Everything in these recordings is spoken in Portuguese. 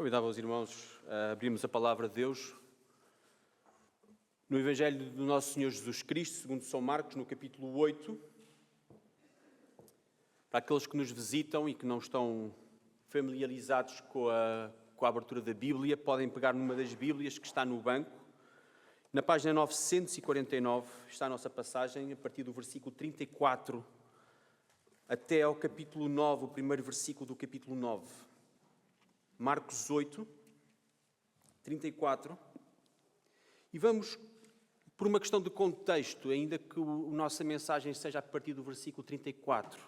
Convidava os irmãos a abrirmos a palavra de Deus no Evangelho do nosso Senhor Jesus Cristo, segundo São Marcos, no capítulo 8. Para aqueles que nos visitam e que não estão familiarizados com a abertura da Bíblia, podem pegar numa das Bíblias que está no banco. Na página 949 está a nossa passagem, a partir do versículo 34 até ao capítulo 9, o primeiro versículo do capítulo 9. Marcos 8, 34. E vamos, por uma questão de contexto, ainda que a nossa mensagem seja a partir do versículo 34,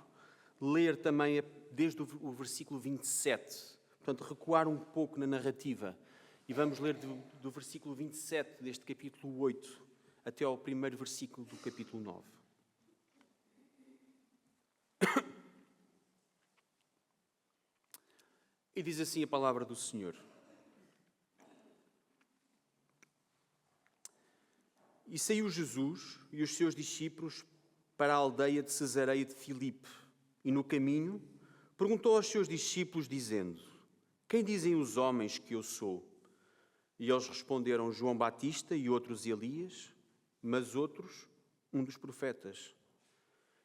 ler também desde o versículo 27. Portanto, recuar um pouco na narrativa. E vamos ler do versículo 27 deste capítulo 8 até ao primeiro versículo do capítulo 9. E diz assim a palavra do Senhor. E saiu Jesus e os seus discípulos para a aldeia de Cesareia de Filipe. E no caminho perguntou aos seus discípulos, dizendo: Quem dizem os homens que eu sou? E eles responderam: João Batista, e outros Elias, mas outros um dos profetas.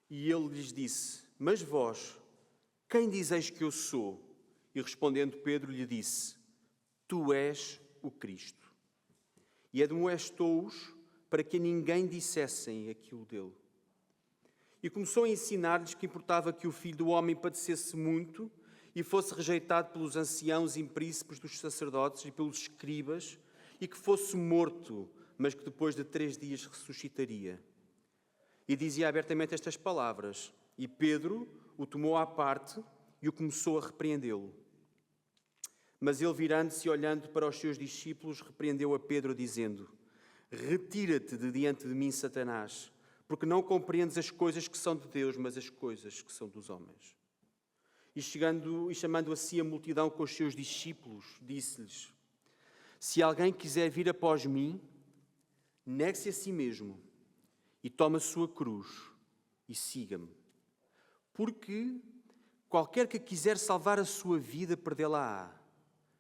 E ele lhes disse: Mas vós, quem dizeis que eu sou? E respondendo Pedro lhe disse: Tu és o Cristo. E admoestou-os para que a ninguém dissessem aquilo dele. E começou a ensinar-lhes que importava que o Filho do Homem padecesse muito e fosse rejeitado pelos anciãos e príncipes dos sacerdotes e pelos escribas, e que fosse morto, mas que depois de 3 dias ressuscitaria. E dizia abertamente estas palavras, e Pedro o tomou à parte e o começou a repreendê-lo. Mas ele, virando-se e olhando para os seus discípulos, repreendeu a Pedro, dizendo: Retira-te de diante de mim, Satanás, porque não compreendes as coisas que são de Deus, mas as coisas que são dos homens. E chamando a si a multidão com os seus discípulos, disse-lhes: Se alguém quiser vir após mim, negue-se a si mesmo e tome a sua cruz e siga-me. Porque qualquer que quiser salvar a sua vida, perdê-la-á.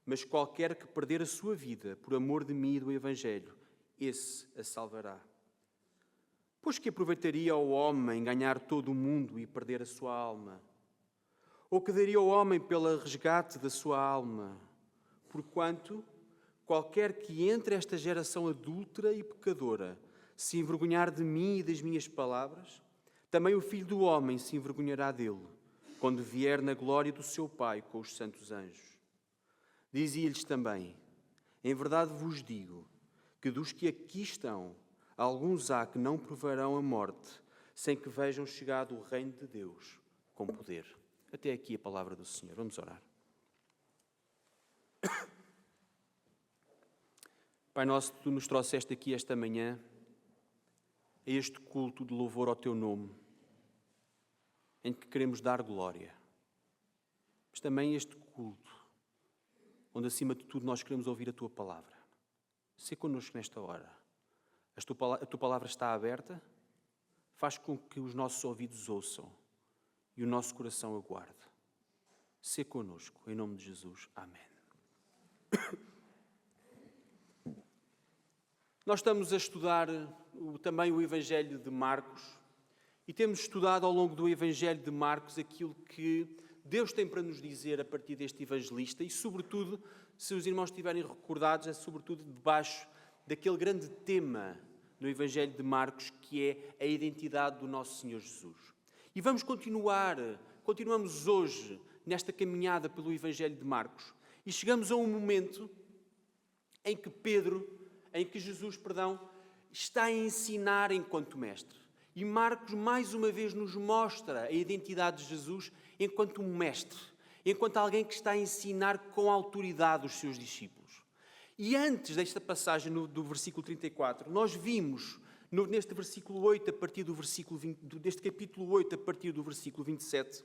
Mas qualquer que perder a sua vida por amor de mim e do Evangelho, esse a salvará. Pois que aproveitaria ao homem ganhar todo o mundo e perder a sua alma? Ou que daria ao homem pelo resgate da sua alma? Porquanto, qualquer que entre esta geração adúltera e pecadora se envergonhar de mim e das minhas palavras, também o Filho do Homem se envergonhará dele, quando vier na glória do seu Pai com os santos anjos. Dizia-lhes também: Em verdade vos digo, que dos que aqui estão, alguns há que não provarão a morte, sem que vejam chegado o reino de Deus com poder. Até aqui a palavra do Senhor. Vamos orar. Pai nosso, Tu nos trouxeste aqui esta manhã a este culto de louvor ao Teu nome, em que queremos dar glória. Mas também este culto, onde acima de tudo nós queremos ouvir a Tua palavra. Sê connosco nesta hora. A Tua palavra está aberta, faz com que os nossos ouvidos ouçam e o nosso coração aguarde. Sê connosco, em nome de Jesus. Amém. Nós estamos a estudar também o Evangelho de Marcos e temos estudado ao longo do Evangelho de Marcos aquilo que Deus tem para nos dizer a partir deste evangelista e, sobretudo, se os irmãos estiverem recordados, é sobretudo debaixo daquele grande tema do Evangelho de Marcos, que é a identidade do nosso Senhor Jesus. E continuamos hoje nesta caminhada pelo Evangelho de Marcos e chegamos a um momento em que Jesus está a ensinar enquanto mestre. E Marcos, mais uma vez, nos mostra a identidade de Jesus enquanto um mestre, enquanto alguém que está a ensinar com autoridade os seus discípulos. E antes desta passagem do versículo 34, nós vimos, neste versículo 8, a partir do versículo 20, deste capítulo 8, a partir do versículo 27,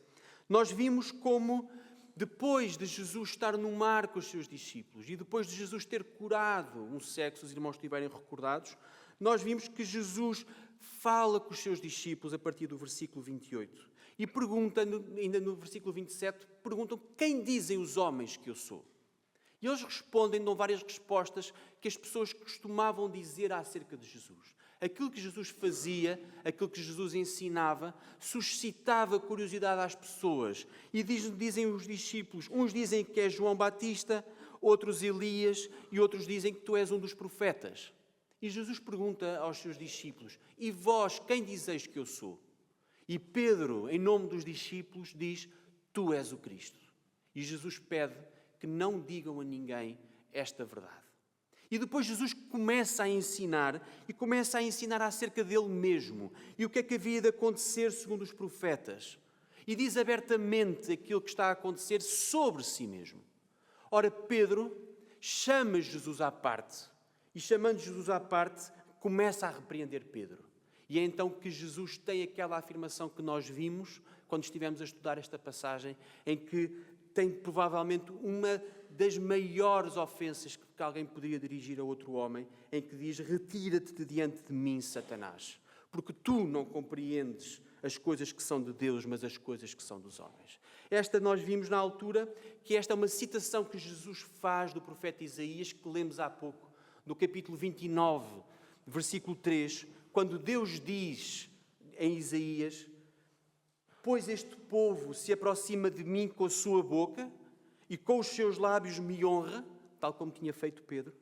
nós vimos como, depois de Jesus estar no mar com os seus discípulos e depois de Jesus ter curado um cego, se os irmãos estiverem recordados, nós vimos que Jesus fala com os seus discípulos a partir do versículo 28 e pergunta, ainda no versículo 27, perguntam: Quem dizem os homens que eu sou? E eles respondem, dão várias respostas que as pessoas costumavam dizer acerca de Jesus. Aquilo que Jesus fazia, aquilo que Jesus ensinava, suscitava curiosidade às pessoas. E dizem os discípulos, uns dizem que é João Batista, outros Elias e outros dizem que tu és um dos profetas. E Jesus pergunta aos seus discípulos, e vós, quem dizeis que eu sou? E Pedro, em nome dos discípulos, diz, tu és o Cristo. E Jesus pede que não digam a ninguém esta verdade. E depois Jesus começa a ensinar, e começa a ensinar acerca dele mesmo. E o que é que havia de acontecer segundo os profetas. E diz abertamente aquilo que está a acontecer sobre si mesmo. Ora, Pedro chama Jesus à parte. E chamando Jesus à parte, começa a repreender Pedro. E é então que Jesus tem aquela afirmação que nós vimos quando estivemos a estudar esta passagem, em que tem provavelmente uma das maiores ofensas que alguém poderia dirigir a outro homem, em que diz, retira-te de diante de mim, Satanás, porque tu não compreendes as coisas que são de Deus, mas as coisas que são dos homens. Esta nós vimos na altura, que esta é uma citação que Jesus faz do profeta Isaías, que lemos há pouco, do capítulo 29, versículo 3, quando Deus diz em Isaías, pois este povo se aproxima de mim com a sua boca e com os seus lábios me honra, tal como tinha feito Pedro,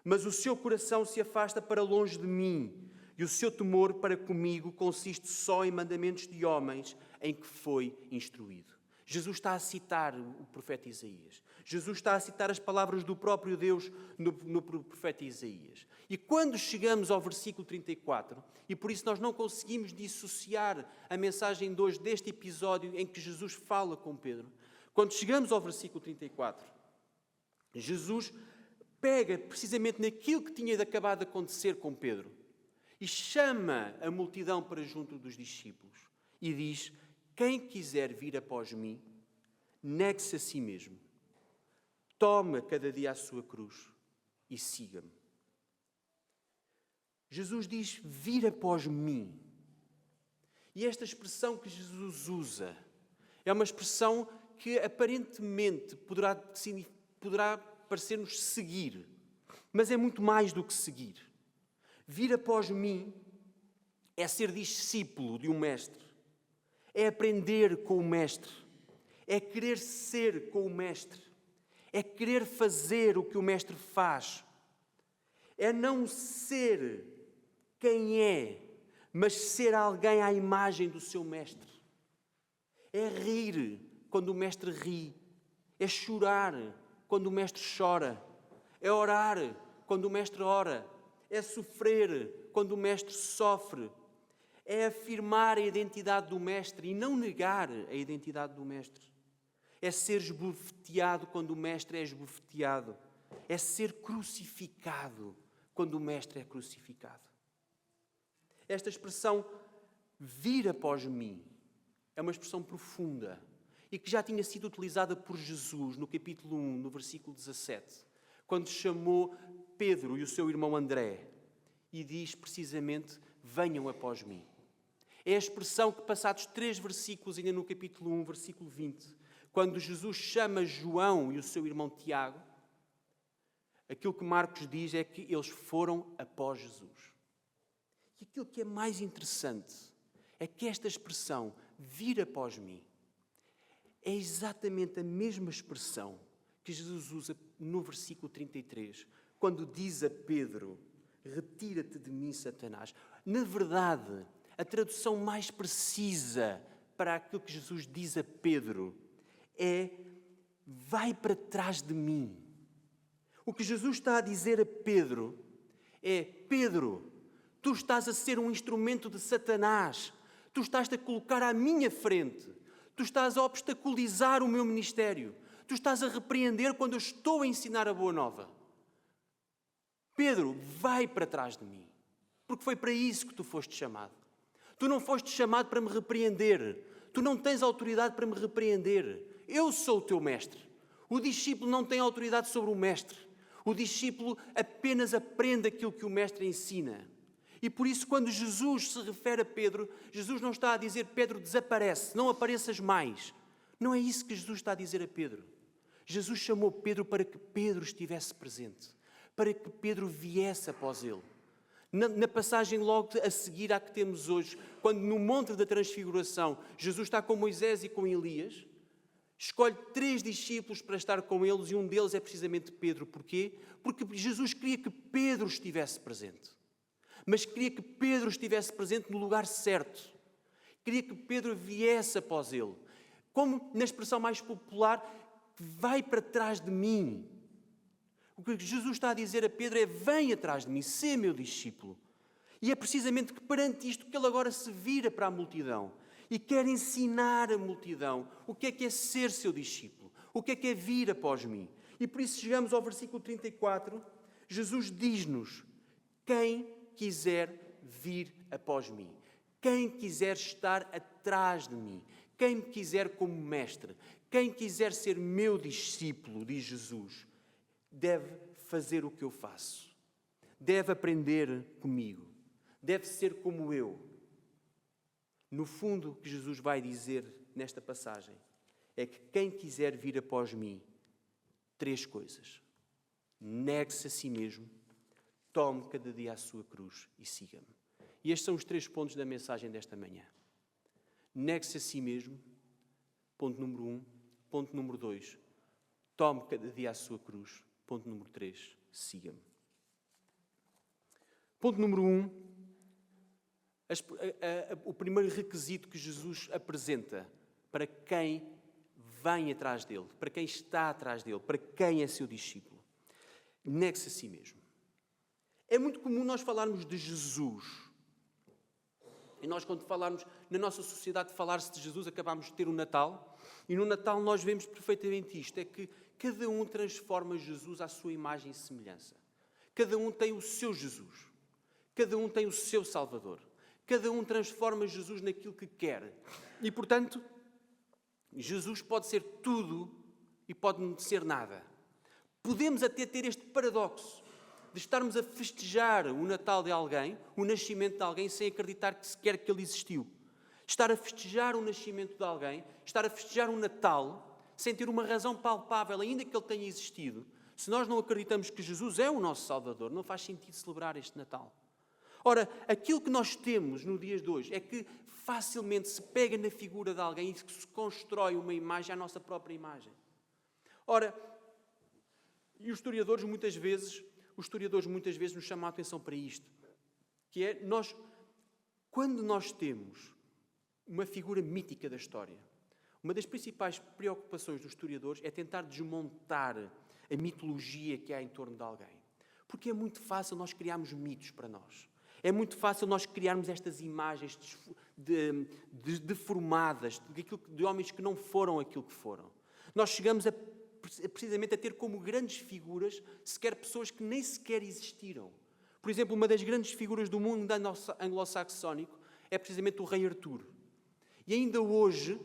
mas o seu coração se afasta para longe de mim e o seu temor para comigo consiste só em mandamentos de homens em que foi instruído. Jesus está a citar o profeta Isaías. Jesus está a citar as palavras do próprio Deus no profeta Isaías. E quando chegamos ao versículo 34, e por isso nós não conseguimos dissociar a mensagem de hoje deste episódio em que Jesus fala com Pedro, quando chegamos ao versículo 34, Jesus pega precisamente naquilo que tinha acabado de acontecer com Pedro e chama a multidão para junto dos discípulos e diz, quem quiser vir após mim, negue-se a si mesmo. Tome cada dia a sua cruz e siga-me. Jesus diz, vir após mim. E esta expressão que Jesus usa é uma expressão que aparentemente poderá parecer-nos seguir, mas é muito mais do que seguir. Vir após mim é ser discípulo de um mestre, é aprender com o mestre, é querer ser com o mestre, é querer fazer o que o mestre faz, é não ser quem é, mas ser alguém à imagem do seu mestre. É rir quando o mestre ri, é chorar quando o mestre chora, é orar quando o mestre ora, é sofrer quando o mestre sofre, é afirmar a identidade do mestre e não negar a identidade do mestre. É ser esbofeteado quando o mestre é esbofeteado. É ser crucificado quando o mestre é crucificado. Esta expressão, vir após mim, é uma expressão profunda e que já tinha sido utilizada por Jesus no capítulo 1, no versículo 17, quando chamou Pedro e o seu irmão André e diz precisamente, venham após mim. É a expressão que, passados 3 versículos, ainda no capítulo 1, versículo 20, quando Jesus chama João e o seu irmão Tiago, aquilo que Marcos diz é que eles foram após Jesus. E aquilo que é mais interessante é que esta expressão, vir após mim, é exatamente a mesma expressão que Jesus usa no versículo 33, quando diz a Pedro, retira-te de mim, Satanás. Na verdade, a tradução mais precisa para aquilo que Jesus diz a Pedro é, vai para trás de mim. O que Jesus está a dizer a Pedro é, Pedro, tu estás a ser um instrumento de Satanás, tu estás-te a colocar à minha frente, tu estás a obstaculizar o meu ministério, tu estás a repreender quando eu estou a ensinar a boa nova. Pedro, vai para trás de mim, porque foi para isso que tu foste chamado. Tu não foste chamado para me repreender, tu não tens autoridade para me repreender. Eu sou o teu mestre. O discípulo não tem autoridade sobre o mestre. O discípulo apenas aprende aquilo que o mestre ensina. E por isso, quando Jesus se refere a Pedro, Jesus não está a dizer, Pedro, desaparece, não apareças mais. Não é isso que Jesus está a dizer a Pedro. Jesus chamou Pedro para que Pedro estivesse presente, para que Pedro viesse após ele. Na passagem logo a seguir à que temos hoje, quando no Monte da Transfiguração Jesus está com Moisés e com Elias, escolhe 3 discípulos para estar com eles e um deles é precisamente Pedro. Porquê? Porque Jesus queria que Pedro estivesse presente. Mas queria que Pedro estivesse presente no lugar certo. Queria que Pedro viesse após ele. Como na expressão mais popular, vai para trás de mim. O que Jesus está a dizer a Pedro é: vem atrás de mim, sê meu discípulo. E é precisamente que perante isto que ele agora se vira para a multidão e quer ensinar a multidão o que é ser seu discípulo, o que é vir após mim. E por isso chegamos ao versículo 34, Jesus diz-nos: quem quiser vir após mim, quem quiser estar atrás de mim, quem me quiser como mestre, quem quiser ser meu discípulo, diz Jesus, deve fazer o que eu faço, deve aprender comigo, deve ser como eu. No fundo, o que Jesus vai dizer nesta passagem é que quem quiser vir após mim, 3 coisas: negue-se a si mesmo, tome cada dia a sua cruz e siga-me. E estes são os 3 pontos da mensagem desta manhã. Negue-se a si mesmo, ponto número 1. Ponto número 2, tome cada dia a sua cruz. Ponto número 3, siga-me. Ponto número 1, o primeiro requisito que Jesus apresenta para quem vem atrás dele, para quem está atrás dele, para quem é seu discípulo. Negue-se a si mesmo. É muito comum nós falarmos de Jesus. E nós, quando falarmos, na nossa sociedade, falar-se de Jesus, acabamos de ter o Natal. E no Natal nós vemos perfeitamente isto, é que cada um transforma Jesus à sua imagem e semelhança. Cada um tem o seu Jesus. Cada um tem o seu Salvador. Cada um transforma Jesus naquilo que quer. E, portanto, Jesus pode ser tudo e pode não ser nada. Podemos até ter este paradoxo de estarmos a festejar o Natal de alguém, o nascimento de alguém, sem acreditar que sequer que ele existiu. Estar a festejar o nascimento de alguém, estar a festejar um Natal, sem ter uma razão palpável, ainda que ele tenha existido. Se nós não acreditamos que Jesus é o nosso Salvador, não faz sentido celebrar este Natal. Ora, aquilo que nós temos no dia de hoje é que facilmente se pega na figura de alguém e se constrói uma imagem à nossa própria imagem. Ora, e os historiadores muitas vezes nos chamam a atenção para isto, que é quando nós temos uma figura mítica da história, uma das principais preocupações dos historiadores é tentar desmontar a mitologia que há em torno de alguém. Porque é muito fácil nós criarmos mitos para nós. É muito fácil nós criarmos estas imagens deformadas de homens que não foram aquilo que foram. Nós chegamos precisamente a ter como grandes figuras sequer pessoas que nem sequer existiram. Por exemplo, uma das grandes figuras do mundo anglo-saxónico é precisamente o rei Artur. E ainda hoje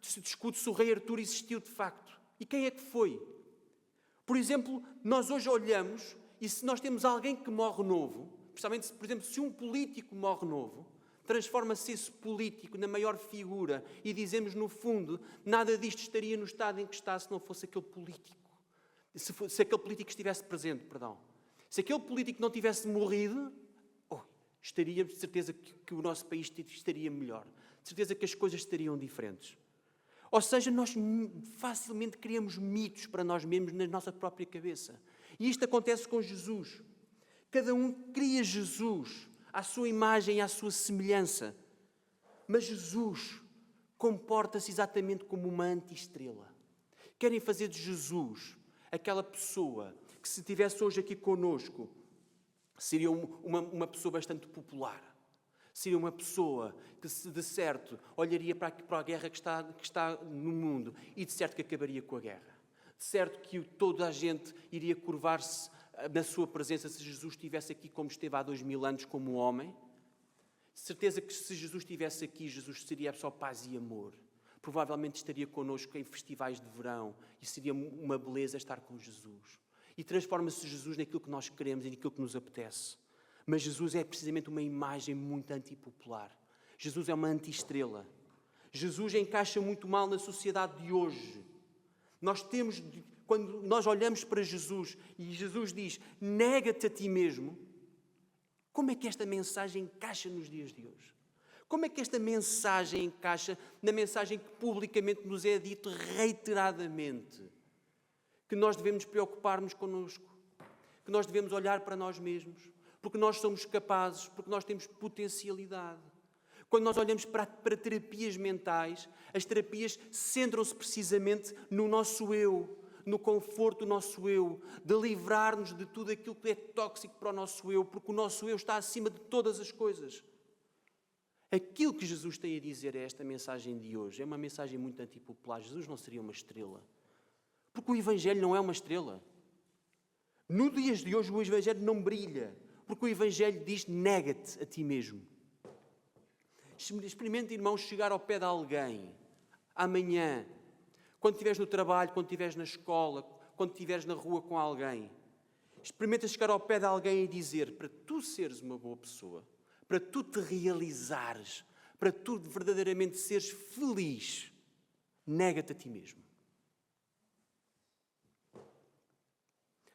se discute se o rei Artur existiu de facto. E quem é que foi? Por exemplo, nós hoje olhamos e se nós temos alguém que morre novo, principalmente, por exemplo, se um político morre novo, transforma-se esse político na maior figura e dizemos, no fundo, nada disto estaria no estado em que está se não fosse aquele político. Se aquele político estivesse presente, perdão. Se aquele político não tivesse morrido, estaria de certeza que o nosso país estaria melhor. De certeza que as coisas estariam diferentes. Ou seja, nós facilmente criamos mitos para nós mesmos na nossa própria cabeça. E isto acontece com Jesus. Cada um cria Jesus à sua imagem e à sua semelhança. Mas Jesus comporta-se exatamente como uma anti-estrela. Querem fazer de Jesus aquela pessoa que, se estivesse hoje aqui conosco, seria uma pessoa bastante popular. Seria uma pessoa que, de certo, olharia para a guerra que está no mundo e, de certo, que acabaria com a guerra. De certo que toda a gente iria curvar-se na sua presença se Jesus estivesse aqui como esteve há 2000 anos como homem. De certeza que se Jesus estivesse aqui, Jesus seria só paz e amor. Provavelmente estaria connosco em festivais de verão e seria uma beleza estar com Jesus. E transforma-se Jesus naquilo que nós queremos e naquilo que nos apetece. Mas Jesus é precisamente uma imagem muito antipopular. Jesus é uma anti-estrela. Jesus encaixa muito mal na sociedade de hoje. Quando nós olhamos para Jesus e Jesus diz, nega-te a ti mesmo, como é que esta mensagem encaixa nos dias de hoje? Como é que esta mensagem encaixa na mensagem que publicamente nos é dito reiteradamente? Que nós devemos preocupar-nos connosco, que nós devemos olhar para nós mesmos, porque nós somos capazes, porque nós temos potencialidade. Quando nós olhamos para terapias mentais, as terapias centram-se precisamente no nosso eu, no conforto do nosso eu, de livrar-nos de tudo aquilo que é tóxico para o nosso eu, porque o nosso eu está acima de todas as coisas. Aquilo que Jesus tem a dizer a esta mensagem de hoje é uma mensagem muito antipopular. Jesus não seria uma estrela, porque o Evangelho não é uma estrela. No dias de hoje o Evangelho não brilha, porque o Evangelho diz, nega-te a ti mesmo. Experimente, irmãos, chegar ao pé de alguém, amanhã, quando estiveres no trabalho, quando estiveres na escola, quando estiveres na rua com alguém. Experimenta chegar ao pé de alguém e dizer, para tu seres uma boa pessoa, para tu te realizares, para tu verdadeiramente seres feliz, nega-te a ti mesmo.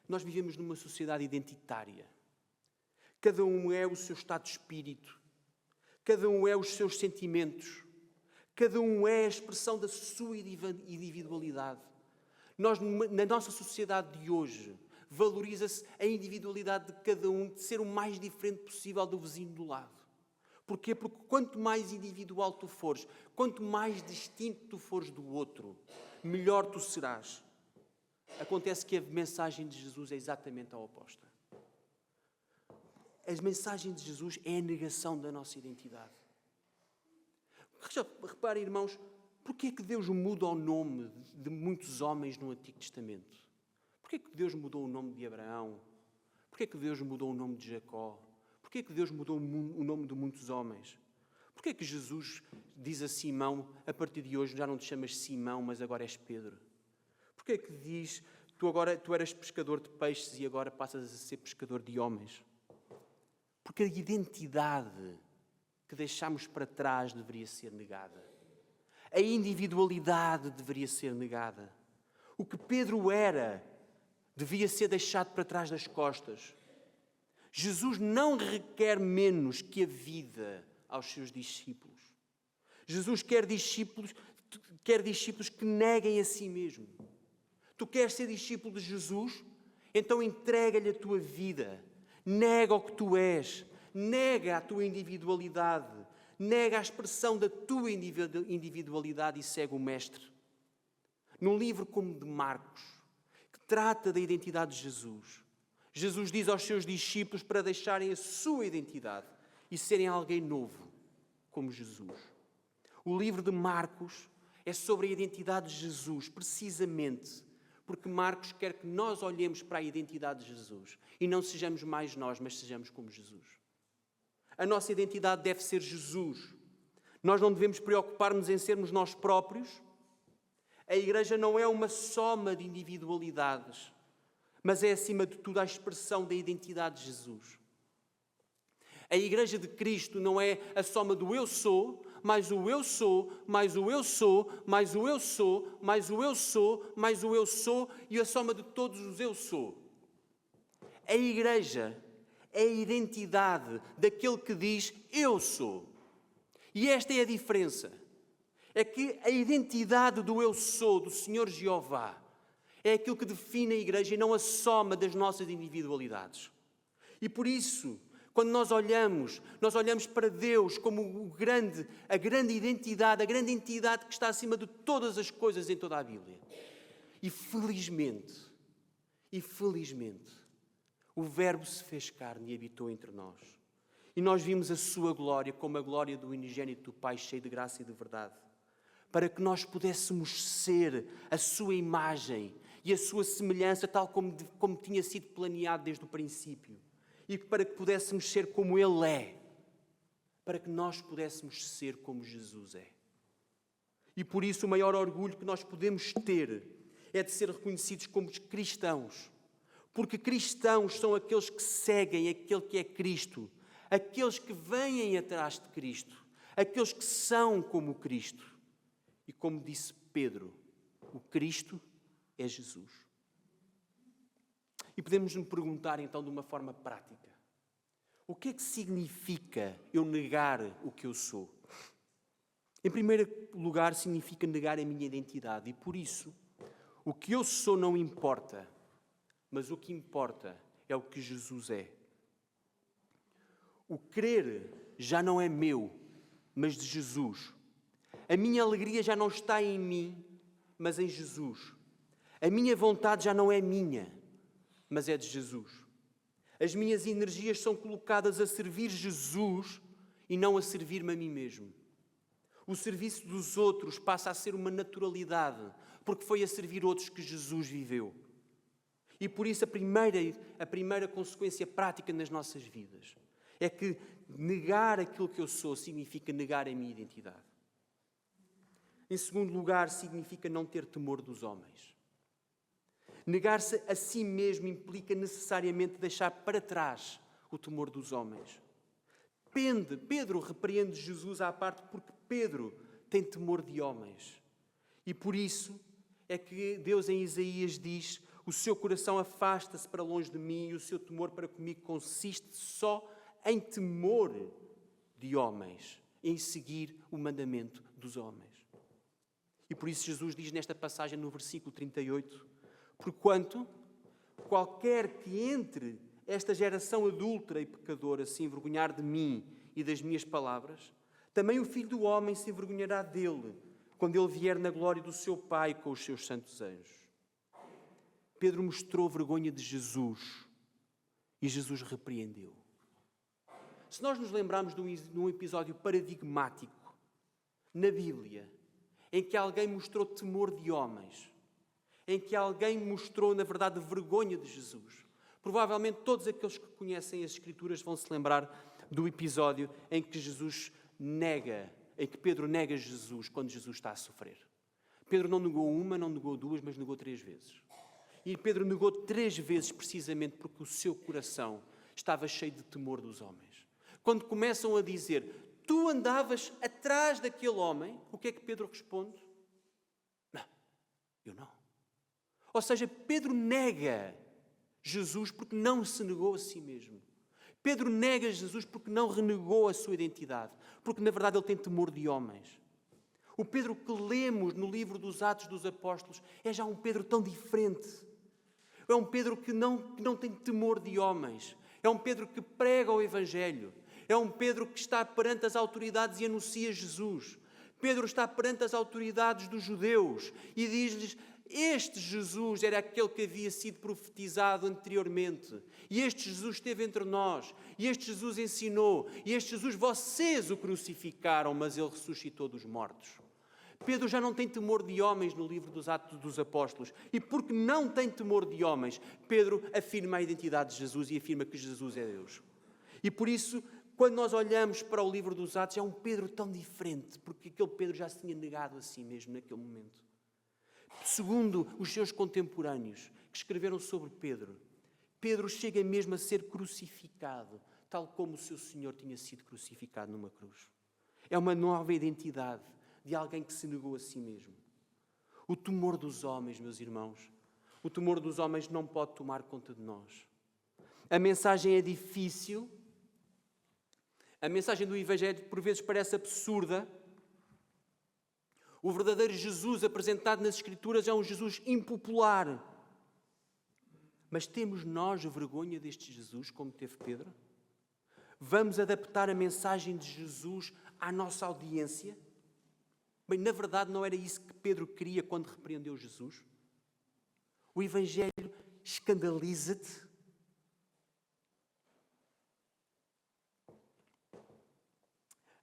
Nós vivemos numa sociedade identitária. Cada um é o seu estado de espírito. Cada um é os seus sentimentos. Cada um é a expressão da sua individualidade. Na nossa sociedade de hoje, valoriza-se a individualidade de cada um, de ser o mais diferente possível do vizinho do lado. Porquê? Porque quanto mais individual tu fores, quanto mais distinto tu fores do outro, melhor tu serás. Acontece que a mensagem de Jesus é exatamente a oposta. A mensagem de Jesus é a negação da nossa identidade. Reparem, irmãos, porquê é que Deus muda o nome de muitos homens no Antigo Testamento? Porquê é que Deus mudou o nome de Abraão? Porquê é que Deus mudou o nome de Jacó? Porquê é que Deus mudou o nome de muitos homens? Porquê é que Jesus diz a Simão, a partir de hoje já não te chamas Simão, mas agora és Pedro? Porquê é que diz, tu eras pescador de peixes e agora passas a ser pescador de homens? Porque a identidade que deixamos para trás deveria ser negada. A individualidade deveria ser negada. O que Pedro era devia ser deixado para trás das costas. Jesus não requer menos que a vida aos seus discípulos. Jesus quer discípulos que neguem a si mesmo. Tu queres ser discípulo de Jesus? Então entrega-lhe a tua vida. Nega o que tu és, nega a tua individualidade, nega a expressão da tua individualidade e segue o Mestre. Num livro como de Marcos, que trata da identidade de Jesus, Jesus diz aos seus discípulos para deixarem a sua identidade e serem alguém novo, como Jesus. O livro de Marcos é sobre a identidade de Jesus, precisamente porque Marcos quer que nós olhemos para a identidade de Jesus e não sejamos mais nós, mas sejamos como Jesus. A nossa identidade deve ser Jesus. Nós não devemos preocupar-nos em sermos nós próprios. A Igreja não é uma soma de individualidades, mas é, acima de tudo, a expressão da identidade de Jesus. A Igreja de Cristo não é a soma do eu sou, mais o eu sou, mais o eu sou, mais o eu sou, mais o eu sou, mais o eu sou e a soma de todos os eu sou. A Igreja é a identidade daquele que diz eu sou. E esta é a diferença. É que a identidade do eu sou, do Senhor Jeová, é aquilo que define a Igreja e não a soma das nossas individualidades. E por isso, quando nós olhamos para Deus como a grande identidade, a grande entidade que está acima de todas as coisas em toda a Bíblia. E felizmente, o Verbo se fez carne e habitou entre nós. E nós vimos a sua glória como a glória do unigênito do Pai, cheio de graça e de verdade. Para que nós pudéssemos ser a sua imagem e a sua semelhança, tal como tinha sido planeado desde o princípio. E para que pudéssemos ser como Ele é. Para que nós pudéssemos ser como Jesus é. E por isso o maior orgulho que nós podemos ter é de ser reconhecidos como cristãos. Porque cristãos são aqueles que seguem aquele que é Cristo. Aqueles que vêm atrás de Cristo. Aqueles que são como Cristo. E como disse Pedro, o Cristo é Jesus. E podemos nos perguntar então de uma forma prática: o que é que significa eu negar o que eu sou? Em primeiro lugar, significa negar a minha identidade. E por isso, o que eu sou não importa, mas o que importa é o que Jesus é. O querer já não é meu, mas de Jesus. A minha alegria já não está em mim, mas em Jesus. A minha vontade já não é minha, mas é de Jesus. As minhas energias são colocadas a servir Jesus e não a servir-me a mim mesmo. O serviço dos outros passa a ser uma naturalidade, porque foi a servir outros que Jesus viveu. E por isso a primeira consequência prática nas nossas vidas é que negar aquilo que eu sou significa negar a minha identidade. Em segundo lugar, significa não ter temor dos homens. Negar-se a si mesmo implica necessariamente deixar para trás o temor dos homens. Pedro repreende Jesus à parte porque Pedro tem temor de homens. E por isso é que Deus em Isaías diz: o seu coração afasta-se para longe de mim e o seu temor para comigo consiste só em temor de homens, em seguir o mandamento dos homens. E por isso Jesus diz nesta passagem no versículo 38: porquanto qualquer que entre esta geração adúltera e pecadora se envergonhar de mim e das minhas palavras, também o Filho do Homem se envergonhará dele, quando ele vier na glória do seu Pai com os seus santos anjos. Pedro mostrou vergonha de Jesus e Jesus repreendeu. Se nós nos lembrarmos de um episódio paradigmático na Bíblia, em que alguém mostrou temor de homens, em que alguém mostrou, na verdade, vergonha de Jesus, provavelmente todos aqueles que conhecem as Escrituras vão se lembrar do episódio em que Pedro nega Jesus quando Jesus está a sofrer. Pedro não negou uma, não negou duas, mas negou 3 vezes. E Pedro negou 3 vezes precisamente porque o seu coração estava cheio de temor dos homens. Quando começam a dizer: tu andavas atrás daquele homem, o que é que Pedro responde? Não, eu não. Ou seja, Pedro nega Jesus porque não se negou a si mesmo. Pedro nega Jesus porque não renegou a sua identidade, porque na verdade ele tem temor de homens. O Pedro que lemos no livro dos Atos dos Apóstolos é já um Pedro tão diferente. É um Pedro que não tem temor de homens. É um Pedro que prega o Evangelho. É um Pedro que está perante as autoridades e anuncia Jesus. Pedro está perante as autoridades dos judeus e diz-lhes: este Jesus era aquele que havia sido profetizado anteriormente. E este Jesus esteve entre nós. E este Jesus ensinou. E este Jesus vocês o crucificaram, mas ele ressuscitou dos mortos. Pedro já não tem temor de homens no livro dos Atos dos Apóstolos. E porque não tem temor de homens, Pedro afirma a identidade de Jesus e afirma que Jesus é Deus. E por isso, quando nós olhamos para o livro dos Atos, é um Pedro tão diferente, porque aquele Pedro já se tinha negado a si mesmo naquele momento. Segundo os seus contemporâneos que escreveram sobre Pedro, Pedro chega mesmo a ser crucificado, tal como o seu Senhor tinha sido crucificado numa cruz. É uma nova identidade de alguém que se negou a si mesmo. O temor dos homens, meus irmãos, o temor dos homens não pode tomar conta de nós. A mensagem é difícil, a mensagem do Evangelho por vezes parece absurda. O verdadeiro Jesus apresentado nas Escrituras é um Jesus impopular. Mas temos nós vergonha deste Jesus, como teve Pedro? Vamos adaptar a mensagem de Jesus à nossa audiência? Bem, na verdade não era isso que Pedro queria quando repreendeu Jesus. O Evangelho escandaliza-te.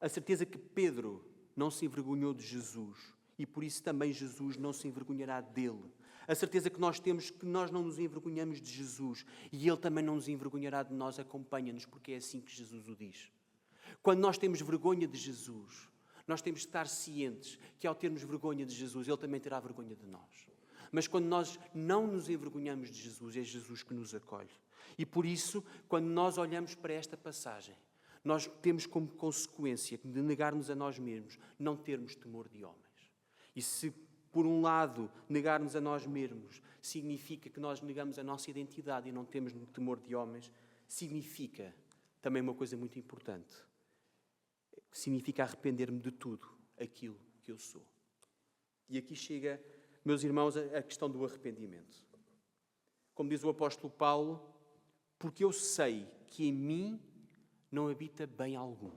A certeza que Pedro não se envergonhou de Jesus e por isso também Jesus não se envergonhará dele. A certeza que nós temos que nós não nos envergonhamos de Jesus e ele também não nos envergonhará de nós, acompanha-nos, porque é assim que Jesus o diz. Quando nós temos vergonha de Jesus, nós temos de estar cientes que ao termos vergonha de Jesus, ele também terá vergonha de nós. Mas quando nós não nos envergonhamos de Jesus, é Jesus que nos acolhe. E por isso, quando nós olhamos para esta passagem, nós temos como consequência de negarmos a nós mesmos, não termos temor de homens. E se Por um lado, negar-nos a nós mesmos significa que nós negamos a nossa identidade e não temos temor de homens. Significa também uma coisa muito importante. Significa arrepender-me de tudo aquilo que eu sou. E aqui chega, meus irmãos, a questão do arrependimento. Como diz o apóstolo Paulo, porque eu sei que em mim não habita bem algum.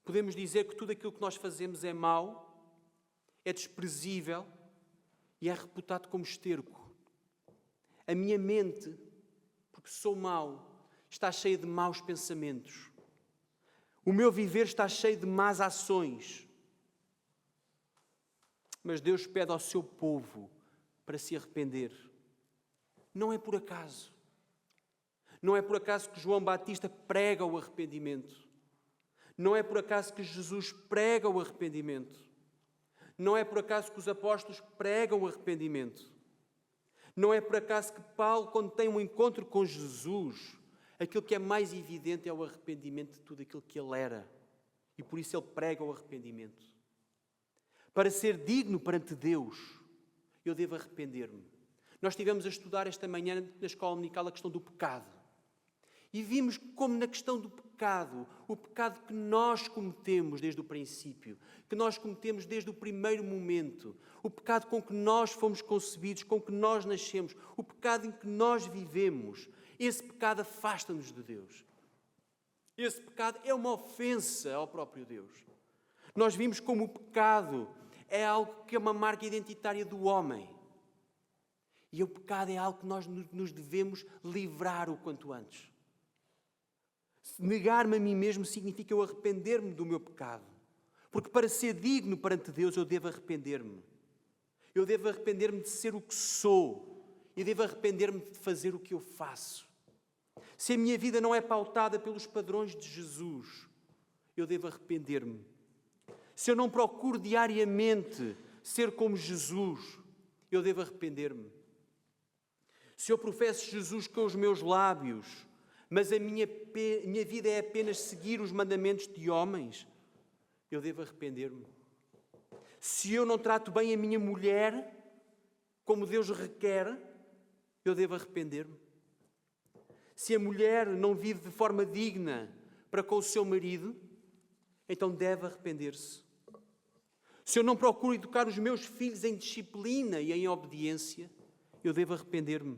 Podemos dizer que tudo aquilo que nós fazemos é mau, é desprezível e é reputado como esterco. A minha mente, porque sou mau, está cheia de maus pensamentos. O meu viver está cheio de más ações. Mas Deus pede ao seu povo para se arrepender. Não é por acaso. Não é por acaso que João Batista prega o arrependimento. Não é por acaso que Jesus prega o arrependimento. Não é por acaso que os apóstolos pregam o arrependimento. Não é por acaso que Paulo, quando tem um encontro com Jesus, aquilo que é mais evidente é o arrependimento de tudo aquilo que ele era. E por isso ele prega o arrependimento. Para ser digno perante Deus, eu devo arrepender-me. Nós estivemos a estudar esta manhã na escola dominical a questão do pecado. E vimos como na questão do pecado, o pecado que nós cometemos desde o princípio, que nós cometemos desde o primeiro momento, o pecado com que nós fomos concebidos, com que nós nascemos, o pecado em que nós vivemos, esse pecado afasta-nos de Deus. Esse pecado é uma ofensa ao próprio Deus. Nós vimos como o pecado é algo que é uma marca identitária do homem. E o pecado é algo que nós nos devemos livrar o quanto antes. Negar-me a mim mesmo significa eu arrepender-me do meu pecado. Porque para ser digno perante Deus eu devo arrepender-me. Eu devo arrepender-me de ser o que sou. Eu devo arrepender-me de fazer o que eu faço. Se a minha vida não é pautada pelos padrões de Jesus, eu devo arrepender-me. Se eu não procuro diariamente ser como Jesus, eu devo arrepender-me. Se eu professo Jesus com os meus lábios, mas a minha vida é apenas seguir os mandamentos de homens, eu devo arrepender-me. Se eu não trato bem a minha mulher como Deus requer, eu devo arrepender-me. Se a mulher não vive de forma digna para com o seu marido, então deve arrepender-se. Se eu não procuro educar os meus filhos em disciplina e em obediência, eu devo arrepender-me.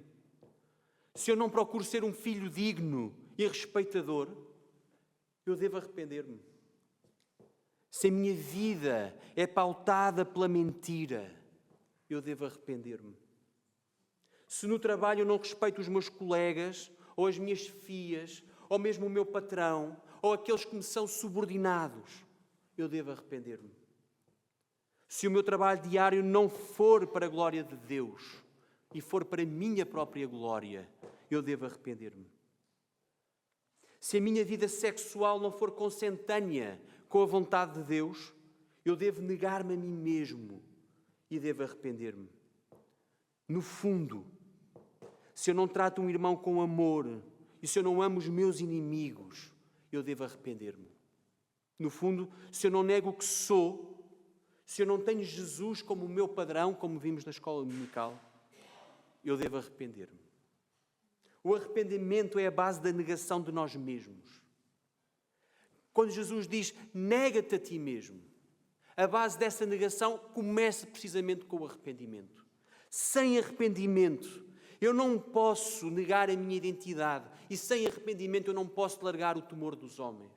Se eu não procuro ser um filho digno e respeitador, eu devo arrepender-me. Se a minha vida é pautada pela mentira, eu devo arrepender-me. Se no trabalho eu não respeito os meus colegas, ou as minhas chefias, ou mesmo o meu patrão, ou aqueles que me são subordinados, eu devo arrepender-me. Se o meu trabalho diário não for para a glória de Deus e for para a minha própria glória, eu devo arrepender-me. Se a minha vida sexual não for consentânea com a vontade de Deus, eu devo negar-me a mim mesmo e devo arrepender-me. No fundo, se eu não trato um irmão com amor e se eu não amo os meus inimigos, eu devo arrepender-me. No fundo, se eu não nego o que sou, se eu não tenho Jesus como o meu padrão, como vimos na escola dominical, eu devo arrepender-me. O arrependimento é a base da negação de nós mesmos. Quando Jesus diz, nega-te a ti mesmo, a base dessa negação começa precisamente com o arrependimento. Sem arrependimento, eu não posso negar a minha identidade e sem arrependimento eu não posso largar o temor dos homens.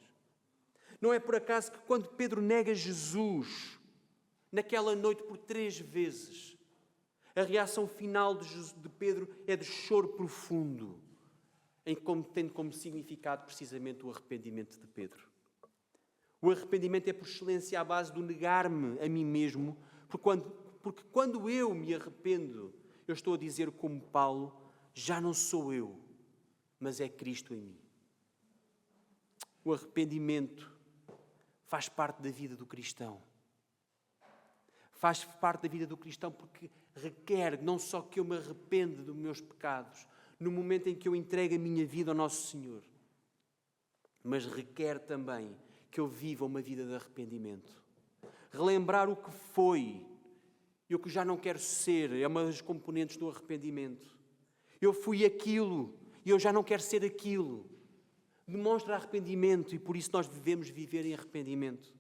Não é por acaso que quando Pedro nega Jesus, naquela noite por 3 vezes, a reação final de Pedro é de choro profundo, tendo como significado precisamente o arrependimento de Pedro. O arrependimento é por excelência à base do negar-me a mim mesmo, porque quando eu me arrependo, eu estou a dizer como Paulo, já não sou eu, mas é Cristo em mim. O arrependimento faz parte da vida do cristão. Faz parte da vida do cristão porque requer não só que eu me arrependa dos meus pecados no momento em que eu entrego a minha vida ao nosso Senhor, mas requer também que eu viva uma vida de arrependimento. Relembrar o que foi e o que já não quero ser é uma das componentes do arrependimento. Eu fui aquilo e eu já não quero ser aquilo. Demonstra arrependimento e por isso nós devemos viver em arrependimento.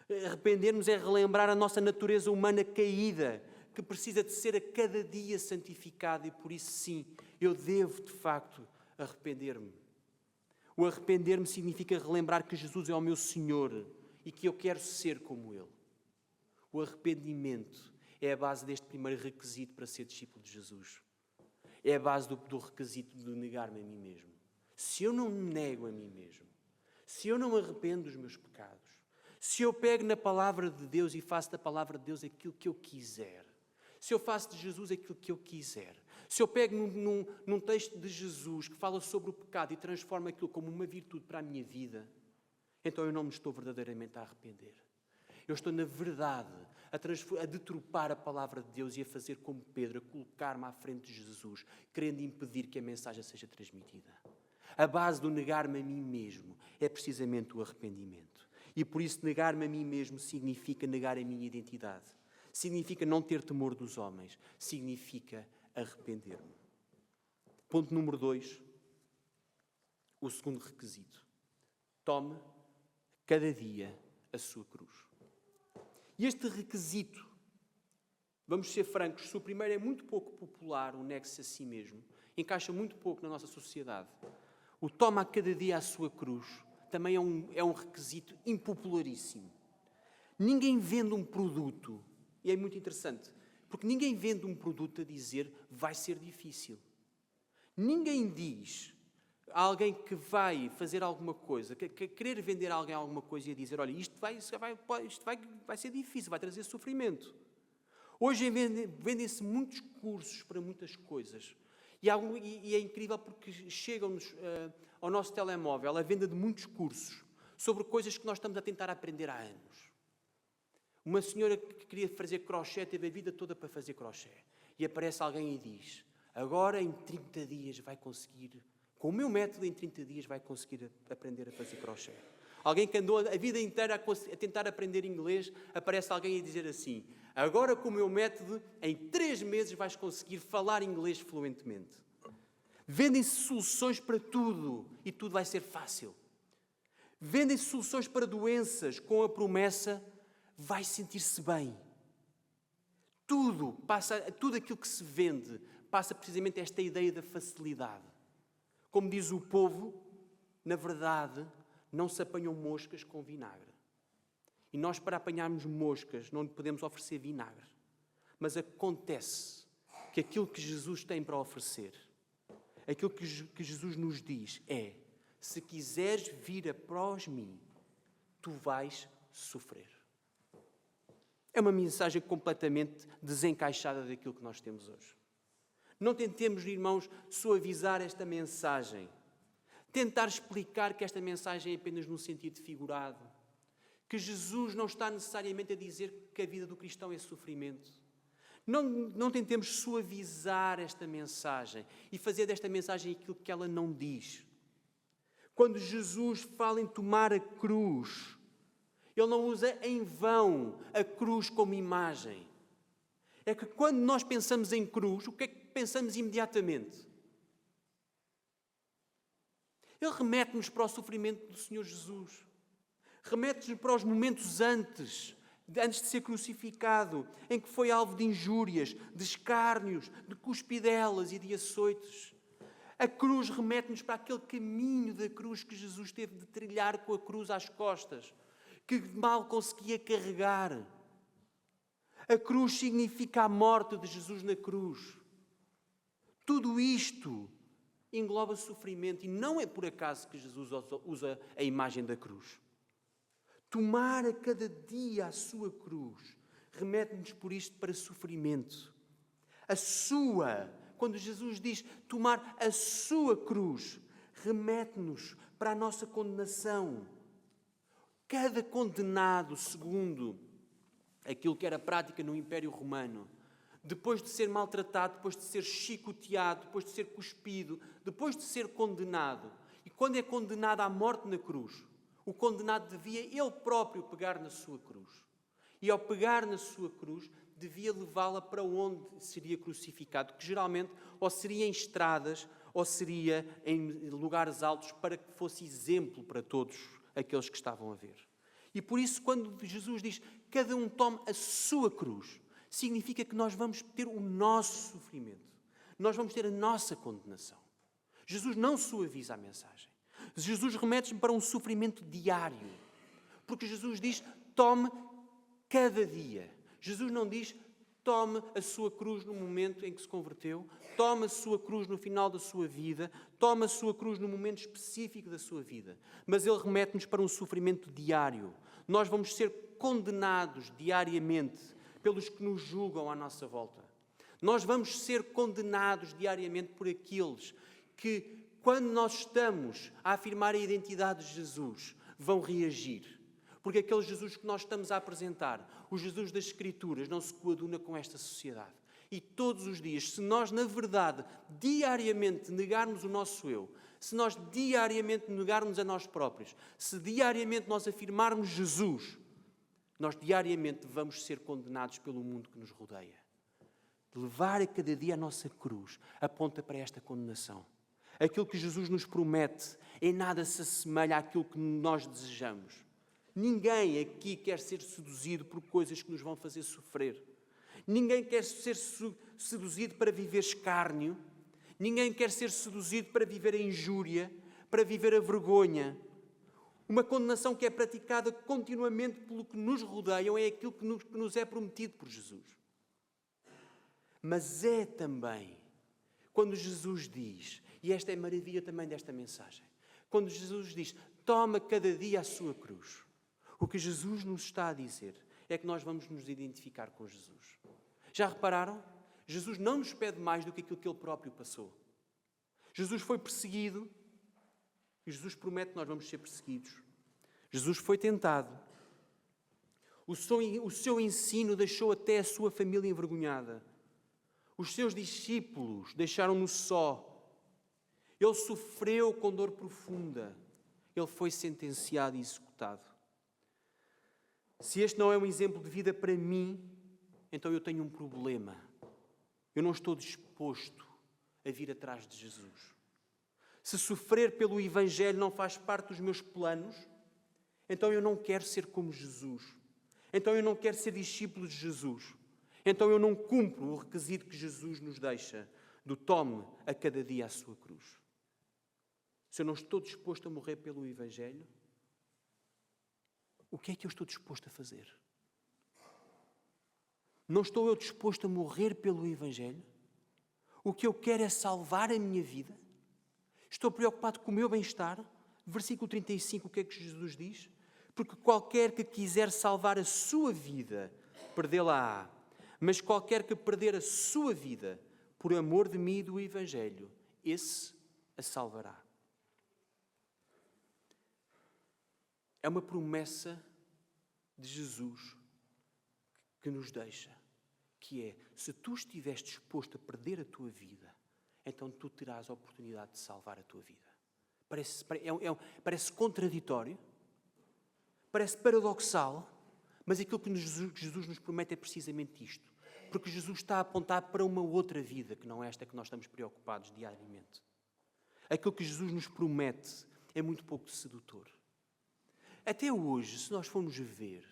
Arrepender-nos é relembrar a nossa natureza humana caída, que precisa de ser a cada dia santificada e por isso sim, eu devo de facto arrepender-me. O arrepender-me significa relembrar que Jesus é o meu Senhor e que eu quero ser como Ele. O arrependimento é a base deste primeiro requisito para ser discípulo de Jesus. É a base do requisito de negar-me a mim mesmo. Se eu não me nego a mim mesmo, se eu não me arrependo dos meus pecados, se eu pego na palavra de Deus e faço da palavra de Deus aquilo que eu quiser, se eu faço de Jesus aquilo que eu quiser, se eu pego num texto de Jesus que fala sobre o pecado e transformo aquilo como uma virtude para a minha vida, então eu não me estou verdadeiramente a arrepender. Eu estou, na verdade, a deturpar a palavra de Deus e a fazer como Pedro, a colocar-me à frente de Jesus, querendo impedir que a mensagem seja transmitida. A base do negar-me a mim mesmo é precisamente o arrependimento. E por isso negar-me a mim mesmo significa negar a minha identidade. Significa não ter temor dos homens. Significa arrepender-me. Ponto número 2. O segundo requisito. Tome cada dia a sua cruz. E este requisito, vamos ser francos, se o primeiro é muito pouco popular, o negue-se a si mesmo, encaixa muito pouco na nossa sociedade. O toma a cada dia a sua cruz também é um requisito impopularíssimo. Ninguém vende um produto, e é muito interessante, porque ninguém vende um produto a dizer vai ser difícil. Ninguém diz a alguém que vai fazer alguma coisa, que querer vender a alguém alguma coisa e a dizer, olha, isto vai ser difícil, vai trazer sofrimento. Hoje vendem-se muitos cursos para muitas coisas. E é incrível porque chegam-nos ao nosso telemóvel a venda de muitos cursos sobre coisas que nós estamos a tentar aprender há anos. Uma senhora que queria fazer crochê teve a vida toda para fazer crochê. E aparece alguém e diz, agora em 30 dias vai conseguir, com o meu método em 30 dias vai conseguir aprender a fazer crochê. Alguém que andou a vida inteira a tentar aprender inglês, aparece alguém a dizer assim, agora com o meu método, em 3 meses vais conseguir falar inglês fluentemente. Vendem-se soluções para tudo e tudo vai ser fácil. Vendem-se soluções para doenças com a promessa, vai sentir-se bem. Tudo aquilo que se vende passa precisamente esta ideia da facilidade. Como diz o povo, na verdade, não se apanham moscas com vinagre. E nós, para apanharmos moscas, não lhe podemos oferecer vinagre. Mas acontece que aquilo que Jesus tem para oferecer, aquilo que Jesus nos diz é, se quiseres vir após mim, tu vais sofrer. É uma mensagem completamente desencaixada daquilo que nós temos hoje. Não tentemos, irmãos, suavizar esta mensagem. Tentar explicar que esta mensagem é apenas num sentido figurado. Que Jesus não está necessariamente a dizer que a vida do cristão é sofrimento. Não tentemos suavizar esta mensagem e fazer desta mensagem aquilo que ela não diz. Quando Jesus fala em tomar a cruz, Ele não usa em vão a cruz como imagem. É que quando nós pensamos em cruz, o que é que pensamos imediatamente? Ele remete-nos para o sofrimento do Senhor Jesus. Remete-nos para os momentos antes de ser crucificado, em que foi alvo de injúrias, de escárnios, de cuspidelas e de açoites. A cruz remete-nos para aquele caminho da cruz que Jesus teve de trilhar com a cruz às costas, que mal conseguia carregar. A cruz significa a morte de Jesus na cruz. Tudo isto engloba sofrimento e não é por acaso que Jesus usa a imagem da cruz. Tomar a cada dia a sua cruz remete-nos por isto para sofrimento. Quando Jesus diz tomar a sua cruz, remete-nos para a nossa condenação. Cada condenado, segundo aquilo que era prática no Império Romano, depois de ser maltratado, depois de ser chicoteado, depois de ser cuspido, depois de ser condenado, e quando é condenado à morte na cruz, o condenado devia ele próprio pegar na sua cruz. E ao pegar na sua cruz, devia levá-la para onde seria crucificado, que geralmente ou seria em estradas ou seria em lugares altos, para que fosse exemplo para todos aqueles que estavam a ver. E por isso, quando Jesus diz cada um tome a sua cruz, significa que nós vamos ter o nosso sofrimento, nós vamos ter a nossa condenação. Jesus não suaviza a mensagem. Jesus remete-nos para um sofrimento diário, porque Jesus diz, tome cada dia. Jesus não diz, tome a sua cruz no momento em que se converteu, tome a sua cruz no final da sua vida, tome a sua cruz no momento específico da sua vida. Mas Ele remete-nos para um sofrimento diário. Nós vamos ser condenados diariamente pelos que nos julgam à nossa volta. Nós vamos ser condenados diariamente por aqueles que, quando nós estamos a afirmar a identidade de Jesus, vão reagir. Porque aquele Jesus que nós estamos a apresentar, o Jesus das Escrituras, não se coaduna com esta sociedade. E todos os dias, se nós, na verdade, diariamente negarmos o nosso eu, se nós diariamente negarmos a nós próprios, se diariamente nós afirmarmos Jesus, nós diariamente vamos ser condenados pelo mundo que nos rodeia. Levar a cada dia a nossa cruz aponta para esta condenação. Aquilo que Jesus nos promete em nada se assemelha àquilo que nós desejamos. Ninguém aqui quer ser seduzido por coisas que nos vão fazer sofrer. Ninguém quer ser seduzido para viver escárnio. Ninguém quer ser seduzido para viver a injúria, para viver a vergonha. Uma condenação que é praticada continuamente pelo que nos rodeiam é aquilo que nos é prometido por Jesus. Mas é também quando Jesus diz, e esta é a maravilha também desta mensagem, quando Jesus diz, toma cada dia a sua cruz, o que Jesus nos está a dizer é que nós vamos nos identificar com Jesus. Já repararam? Jesus não nos pede mais do que aquilo que Ele próprio passou. Jesus foi perseguido e Jesus promete que nós vamos ser perseguidos. Jesus foi tentado. O seu ensino deixou até a sua família envergonhada. Os seus discípulos deixaram-no só. Ele sofreu com dor profunda. Ele foi sentenciado e executado. Se este não é um exemplo de vida para mim, então eu tenho um problema. Eu não estou disposto a vir atrás de Jesus. Se sofrer pelo Evangelho não faz parte dos meus planos, então eu não quero ser como Jesus. Então eu não quero ser discípulo de Jesus. Então eu não cumpro o requisito que Jesus nos deixa do tome a cada dia a sua cruz. Se eu não estou disposto a morrer pelo Evangelho, o que é que eu estou disposto a fazer? Não estou eu disposto a morrer pelo Evangelho? O que eu quero é salvar a minha vida? Estou preocupado com o meu bem-estar? Versículo 35, o que é que Jesus diz? Porque qualquer que quiser salvar a sua vida, perdê-la-á. Mas qualquer que perder a sua vida, por amor de mim e do Evangelho, esse a salvará. É uma promessa de Jesus que nos deixa, que é, se tu estiveres disposto a perder a tua vida, então tu terás a oportunidade de salvar a tua vida. Parece contraditório, parece paradoxal, mas aquilo que Jesus nos promete é precisamente isto. Porque Jesus está a apontar para uma outra vida, que não é esta que nós estamos preocupados diariamente. Aquilo que Jesus nos promete é muito pouco sedutor. Até hoje, se nós formos ver,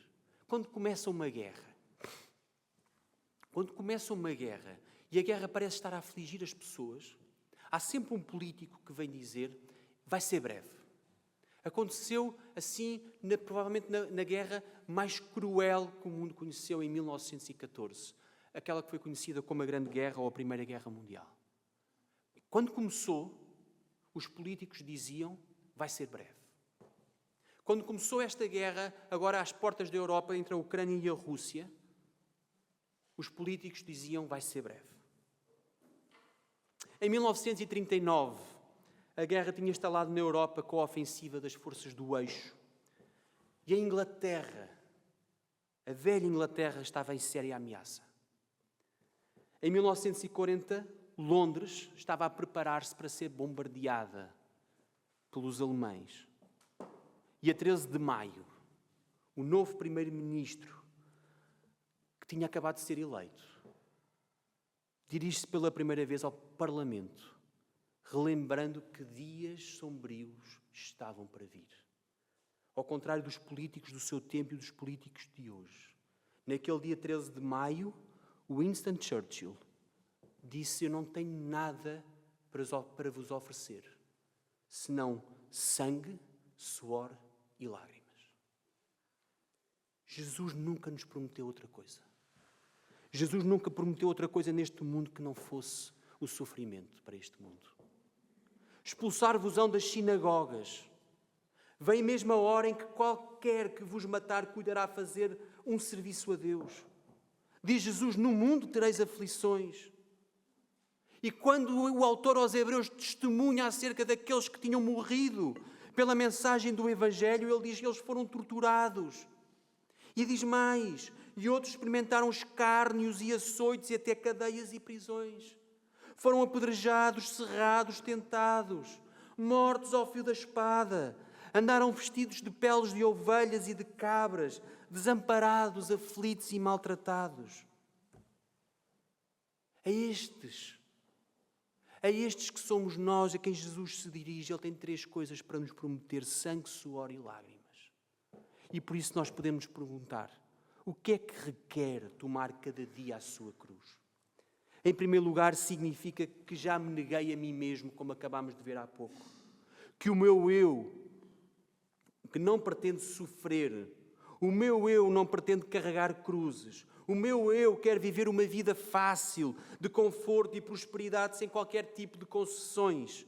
quando começa uma guerra, e a guerra parece estar a afligir as pessoas, há sempre um político que vem dizer, vai ser breve. Aconteceu assim, provavelmente na guerra mais cruel que o mundo conheceu em 1914. Aquela que foi conhecida como a Grande Guerra ou a Primeira Guerra Mundial. Quando começou, os políticos diziam, vai ser breve. Quando começou esta guerra, agora às portas da Europa, entre a Ucrânia e a Rússia, os políticos diziam, vai ser breve. Em 1939, a guerra tinha instalado na Europa com a ofensiva das forças do Eixo. E a Inglaterra, a velha Inglaterra, estava em séria ameaça. Em 1940, Londres estava a preparar-se para ser bombardeada pelos alemães. E a 13 de maio, o novo primeiro-ministro, que tinha acabado de ser eleito, dirige-se pela primeira vez ao Parlamento, relembrando que dias sombrios estavam para vir. Ao contrário dos políticos do seu tempo e dos políticos de hoje. Naquele dia 13 de maio, Winston Churchill disse: eu não tenho nada para vos oferecer, senão sangue, suor e lágrimas. Jesus nunca nos prometeu outra coisa. Jesus nunca prometeu outra coisa neste mundo que não fosse o sofrimento para este mundo. Expulsar-vos-ão das sinagogas. Vem mesmo a hora em que qualquer que vos matar cuidará fazer um serviço a Deus. Diz Jesus: no mundo tereis aflições. E quando o autor aos Hebreus testemunha acerca daqueles que tinham morrido pela mensagem do Evangelho, ele diz que eles foram torturados. E diz mais: e outros experimentaram escárnios e açoites e até cadeias e prisões. Foram apedrejados, serrados, tentados, mortos ao fio da espada. Andaram vestidos de peles de ovelhas e de cabras, desamparados, aflitos e maltratados. A estes que somos nós, a quem Jesus se dirige, Ele tem 3 coisas para nos prometer: sangue, suor e lágrimas. E por isso nós podemos perguntar: o que é que requer tomar cada dia a sua cruz? Em primeiro lugar, significa que já me neguei a mim mesmo, como acabámos de ver há pouco. Que o meu eu, que não pretende sofrer, o meu eu não pretende carregar cruzes, o meu eu quer viver uma vida fácil, de conforto e prosperidade, sem qualquer tipo de concessões.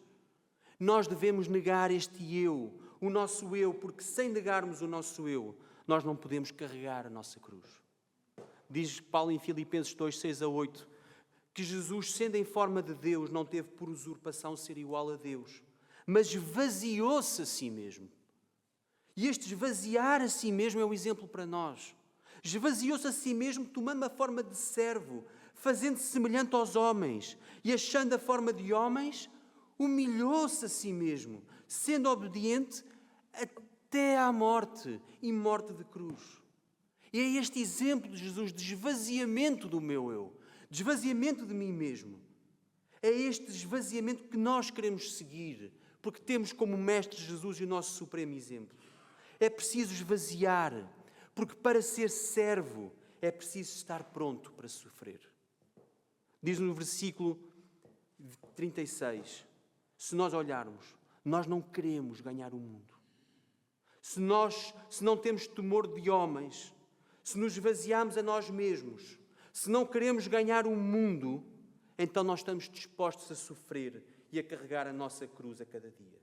Nós devemos negar este eu, o nosso eu, porque sem negarmos o nosso eu, nós não podemos carregar a nossa cruz. Diz Paulo em Filipenses 2, 6-8, que Jesus, sendo em forma de Deus, não teve por usurpação ser igual a Deus, mas esvaziou-se a si mesmo. E este esvaziar a si mesmo é o exemplo para nós. Esvaziou-se a si mesmo, tomando a forma de servo, fazendo-se semelhante aos homens, e achando a forma de homens, humilhou-se a si mesmo, sendo obediente até à morte, e morte de cruz. E é este exemplo de Jesus, de esvaziamento do meu eu, de esvaziamento de mim mesmo. É este esvaziamento que nós queremos seguir, porque temos como mestre Jesus e o nosso supremo exemplo. É preciso esvaziar, porque para ser servo é preciso estar pronto para sofrer. Diz no versículo 36, se nós olharmos, nós não queremos ganhar o mundo. Se não temos temor de homens, se nos esvaziamos a nós mesmos, se não queremos ganhar o mundo, então nós estamos dispostos a sofrer e a carregar a nossa cruz a cada dia.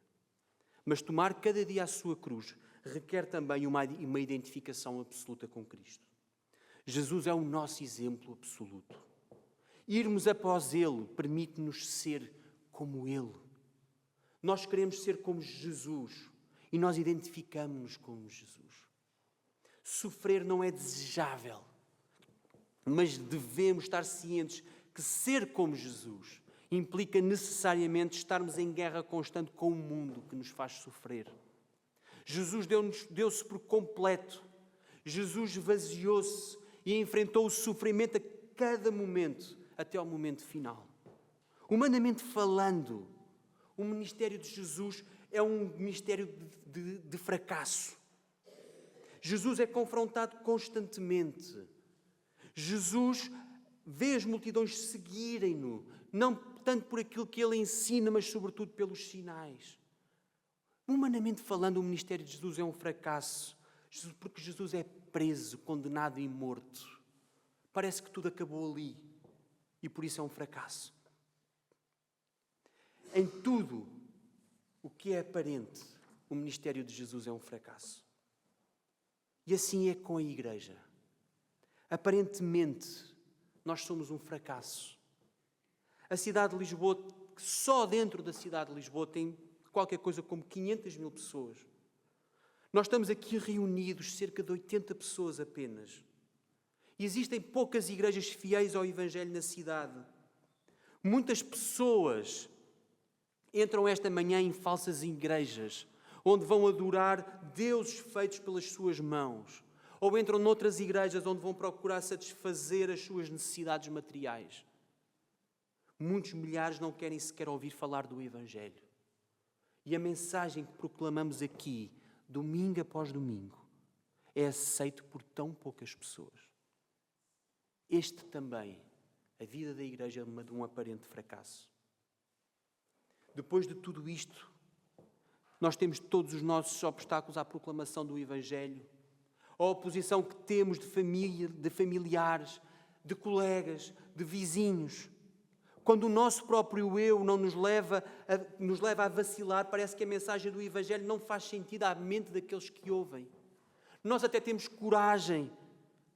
Mas tomar cada dia a sua cruz requer também uma identificação absoluta com Cristo. Jesus é o nosso exemplo absoluto. Irmos após Ele permite-nos ser como Ele. Nós queremos ser como Jesus e nós identificamos-nos com Jesus. Sofrer não é desejável, mas devemos estar cientes que ser como Jesus implica necessariamente estarmos em guerra constante com o mundo que nos faz sofrer. Jesus deu-se por completo. Jesus esvaziou-se e enfrentou o sofrimento a cada momento, até ao momento final. Humanamente falando, o ministério de Jesus é um ministério de fracasso. Jesus é confrontado constantemente. Jesus vê as multidões seguirem-no, não tanto por aquilo que ele ensina, mas sobretudo pelos sinais. Humanamente falando, o ministério de Jesus é um fracasso, porque Jesus é preso, condenado e morto. Parece que tudo acabou ali e por isso é um fracasso. Em tudo o que é aparente, o ministério de Jesus é um fracasso. E assim é com a Igreja. Aparentemente, nós somos um fracasso. A cidade de Lisboa, só dentro da cidade de Lisboa, tem qualquer coisa como 500.000 pessoas. Nós estamos aqui reunidos, cerca de 80 pessoas apenas. E existem poucas igrejas fiéis ao Evangelho na cidade. Muitas pessoas entram esta manhã em falsas igrejas, onde vão adorar deuses feitos pelas suas mãos, ou entram noutras igrejas onde vão procurar satisfazer as suas necessidades materiais. Muitos milhares não querem sequer ouvir falar do Evangelho. E a mensagem que proclamamos aqui, domingo após domingo, é aceito por tão poucas pessoas. Este também, a vida da igreja é de um aparente fracasso. Depois de tudo isto, nós temos todos os nossos obstáculos à proclamação do Evangelho, a oposição que temos de família, de familiares, de colegas, de vizinhos. Quando o nosso próprio eu não nos leva a vacilar, parece que a mensagem do Evangelho não faz sentido à mente daqueles que ouvem. Nós até temos coragem,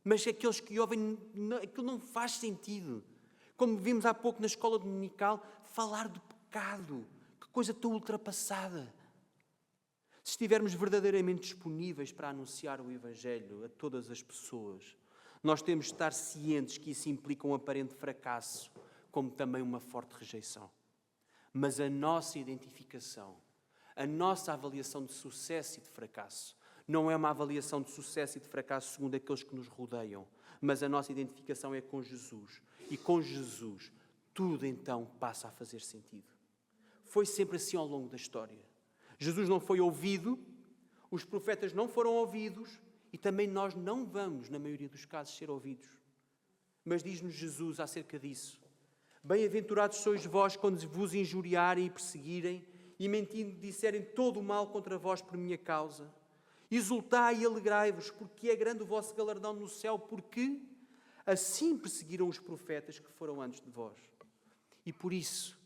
mas aqueles que ouvem, aquilo não faz sentido. Como vimos há pouco na escola dominical, falar do pecado. Que coisa tão ultrapassada. Se estivermos verdadeiramente disponíveis para anunciar o Evangelho a todas as pessoas, nós temos de estar cientes que isso implica um aparente fracasso, como também uma forte rejeição. Mas a nossa identificação, a nossa avaliação de sucesso e de fracasso, não é uma avaliação de sucesso e de fracasso segundo aqueles que nos rodeiam, mas a nossa identificação é com Jesus. E com Jesus, tudo então passa a fazer sentido. Foi sempre assim ao longo da história. Jesus não foi ouvido, os profetas não foram ouvidos e também nós não vamos, na maioria dos casos, ser ouvidos. Mas diz-nos Jesus acerca disso. Bem-aventurados sois vós quando vos injuriarem e perseguirem e mentindo disserem todo o mal contra vós por minha causa. Exultai e alegrai-vos, porque é grande o vosso galardão no céu, porque assim perseguiram os profetas que foram antes de vós. E por isso,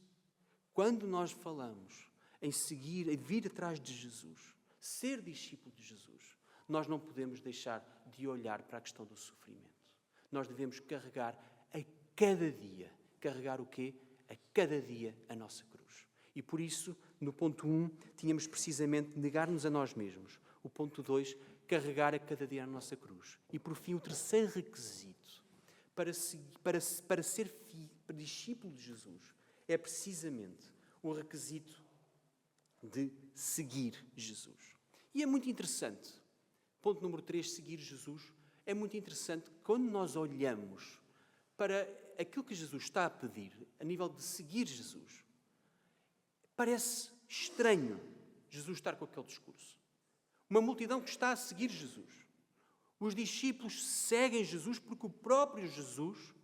quando nós falamos em seguir, em vir atrás de Jesus, ser discípulo de Jesus, nós não podemos deixar de olhar para a questão do sofrimento. Nós devemos carregar a cada dia. Carregar o quê? A cada dia a nossa cruz. E por isso, no ponto 1, tínhamos precisamente negar-nos a nós mesmos. O ponto 2, carregar a cada dia a nossa cruz. E por fim, o terceiro requisito para ser discípulo de Jesus é precisamente o requisito de seguir Jesus. E é muito interessante. Ponto número 3, seguir Jesus. É muito interessante quando nós olhamos para aquilo que Jesus está a pedir, a nível de seguir Jesus. Parece estranho Jesus estar com aquele discurso. Uma multidão que está a seguir Jesus. Os discípulos seguem Jesus porque o próprio Jesus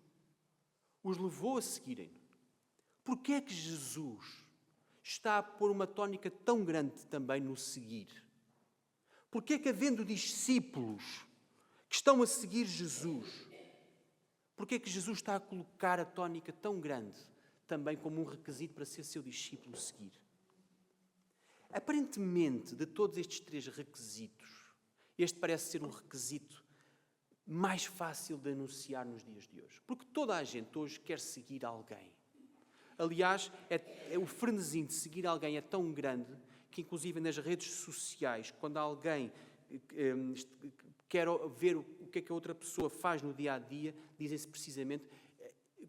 os levou a seguirem. Porquê é que Jesus está a pôr uma tónica tão grande também no seguir? Porquê é que, havendo discípulos que estão a seguir Jesus, porquê é que Jesus está a colocar a tónica tão grande também como um requisito para ser seu discípulo seguir? Aparentemente, de todos estes 3 requisitos, este parece ser um requisito mais fácil de anunciar nos dias de hoje. Porque toda a gente hoje quer seguir alguém. Aliás, o frenesim de seguir alguém é tão grande que, inclusive nas redes sociais, quando alguém quer ver o que é que a outra pessoa faz no dia-a-dia, dizem-se precisamente,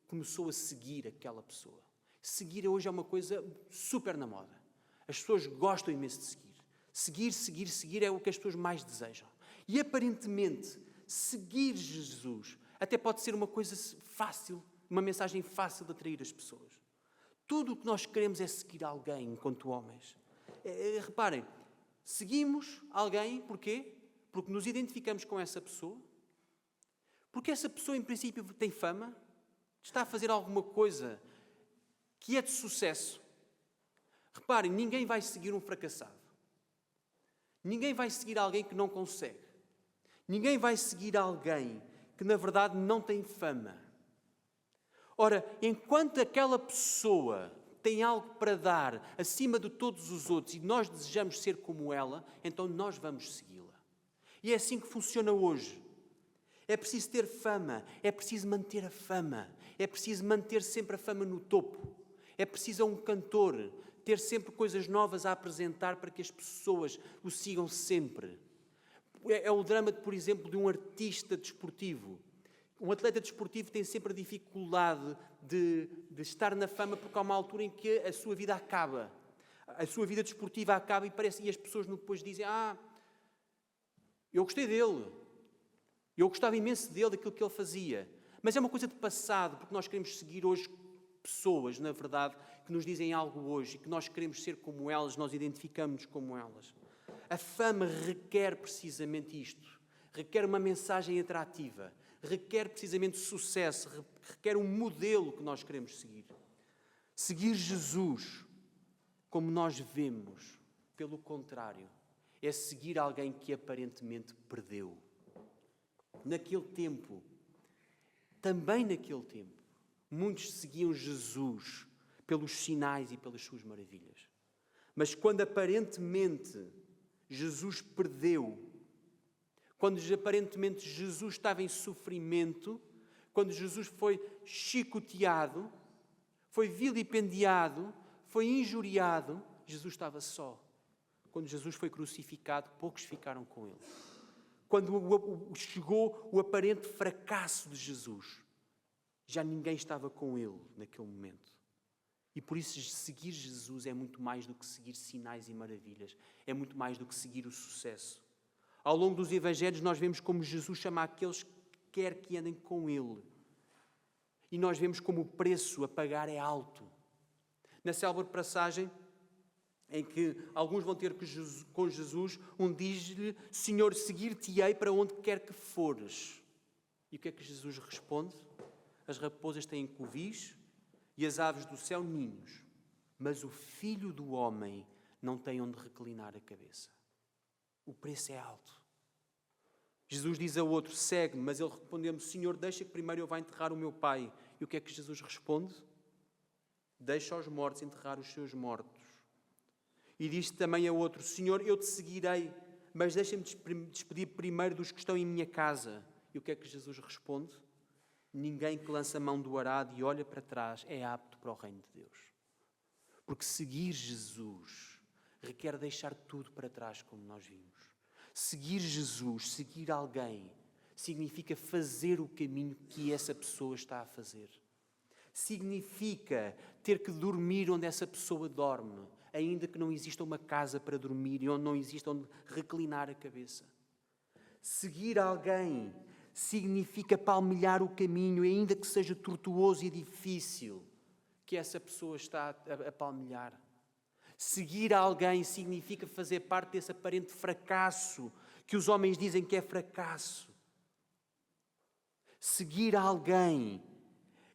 começou a seguir aquela pessoa. Seguir hoje é uma coisa super na moda. As pessoas gostam imenso de seguir. Seguir é o que as pessoas mais desejam. E aparentemente, seguir Jesus até pode ser uma coisa fácil, uma mensagem fácil de atrair as pessoas. Tudo o que nós queremos é seguir alguém enquanto homens. Reparem, seguimos alguém, porquê? Porque nos identificamos com essa pessoa. Porque essa pessoa, em princípio, tem fama, está a fazer alguma coisa que é de sucesso. Reparem, ninguém vai seguir um fracassado. Ninguém vai seguir alguém que não consegue. Ninguém vai seguir alguém que, na verdade, não tem fama. Ora, enquanto aquela pessoa tem algo para dar acima de todos os outros e nós desejamos ser como ela, então nós vamos segui-la. E é assim que funciona hoje. É preciso ter fama, é preciso manter a fama, é preciso manter sempre a fama no topo. É preciso um cantor ter sempre coisas novas a apresentar para que as pessoas o sigam sempre. É o drama, por exemplo, de um artista desportivo. Um atleta desportivo tem sempre a dificuldade de estar na fama porque há uma altura em que a sua vida acaba. A sua vida desportiva acaba e as pessoas depois dizem: eu gostei dele. Eu gostava imenso dele, daquilo que ele fazia. Mas é uma coisa de passado, porque nós queremos seguir hoje pessoas, na verdade, que nos dizem algo hoje e que nós queremos ser como elas, nós identificamos-nos como elas. A fama requer precisamente isto. Requer uma mensagem atrativa. Requer precisamente sucesso. Requer um modelo que nós queremos seguir. Seguir Jesus, como nós vemos, pelo contrário, é seguir alguém que aparentemente perdeu. Naquele tempo, também naquele tempo, muitos seguiam Jesus pelos sinais e pelas suas maravilhas. Mas quando aparentemente Jesus perdeu, quando aparentemente Jesus estava em sofrimento, quando Jesus foi chicoteado, foi vilipendiado, foi injuriado, Jesus estava só. Quando Jesus foi crucificado, poucos ficaram com ele. Quando chegou o aparente fracasso de Jesus, já ninguém estava com ele naquele momento. E por isso seguir Jesus é muito mais do que seguir sinais e maravilhas. É muito mais do que seguir o sucesso. Ao longo dos Evangelhos nós vemos como Jesus chama aqueles que quer que andem com ele. E nós vemos como o preço a pagar é alto. Na célebre passagem em que alguns vão ter com Jesus, um diz-lhe: Senhor, seguir-te-ei para onde quer que fores. E o que é que Jesus responde? As raposas têm covis e as aves do céu ninhos, mas o Filho do Homem não tem onde reclinar a cabeça. O preço é alto. Jesus diz a outro: segue-me, mas ele respondeu-me: Senhor, deixa que primeiro eu vá enterrar o meu pai. E o que é que Jesus responde? Deixa os mortos enterrar os seus mortos. E diz também a outro: Senhor, eu te seguirei, mas deixa-me despedir primeiro dos que estão em minha casa. E o que é que Jesus responde? Ninguém que lança a mão do arado e olha para trás é apto para o reino de Deus. Porque seguir Jesus requer deixar tudo para trás, como nós vimos. Seguir Jesus, seguir alguém, significa fazer o caminho que essa pessoa está a fazer. Significa ter que dormir onde essa pessoa dorme, ainda que não exista uma casa para dormir e onde não exista onde reclinar a cabeça. Seguir alguém significa palmilhar o caminho, ainda que seja tortuoso e difícil, que essa pessoa está a palmilhar. Seguir alguém significa fazer parte desse aparente fracasso que os homens dizem que é fracasso. Seguir alguém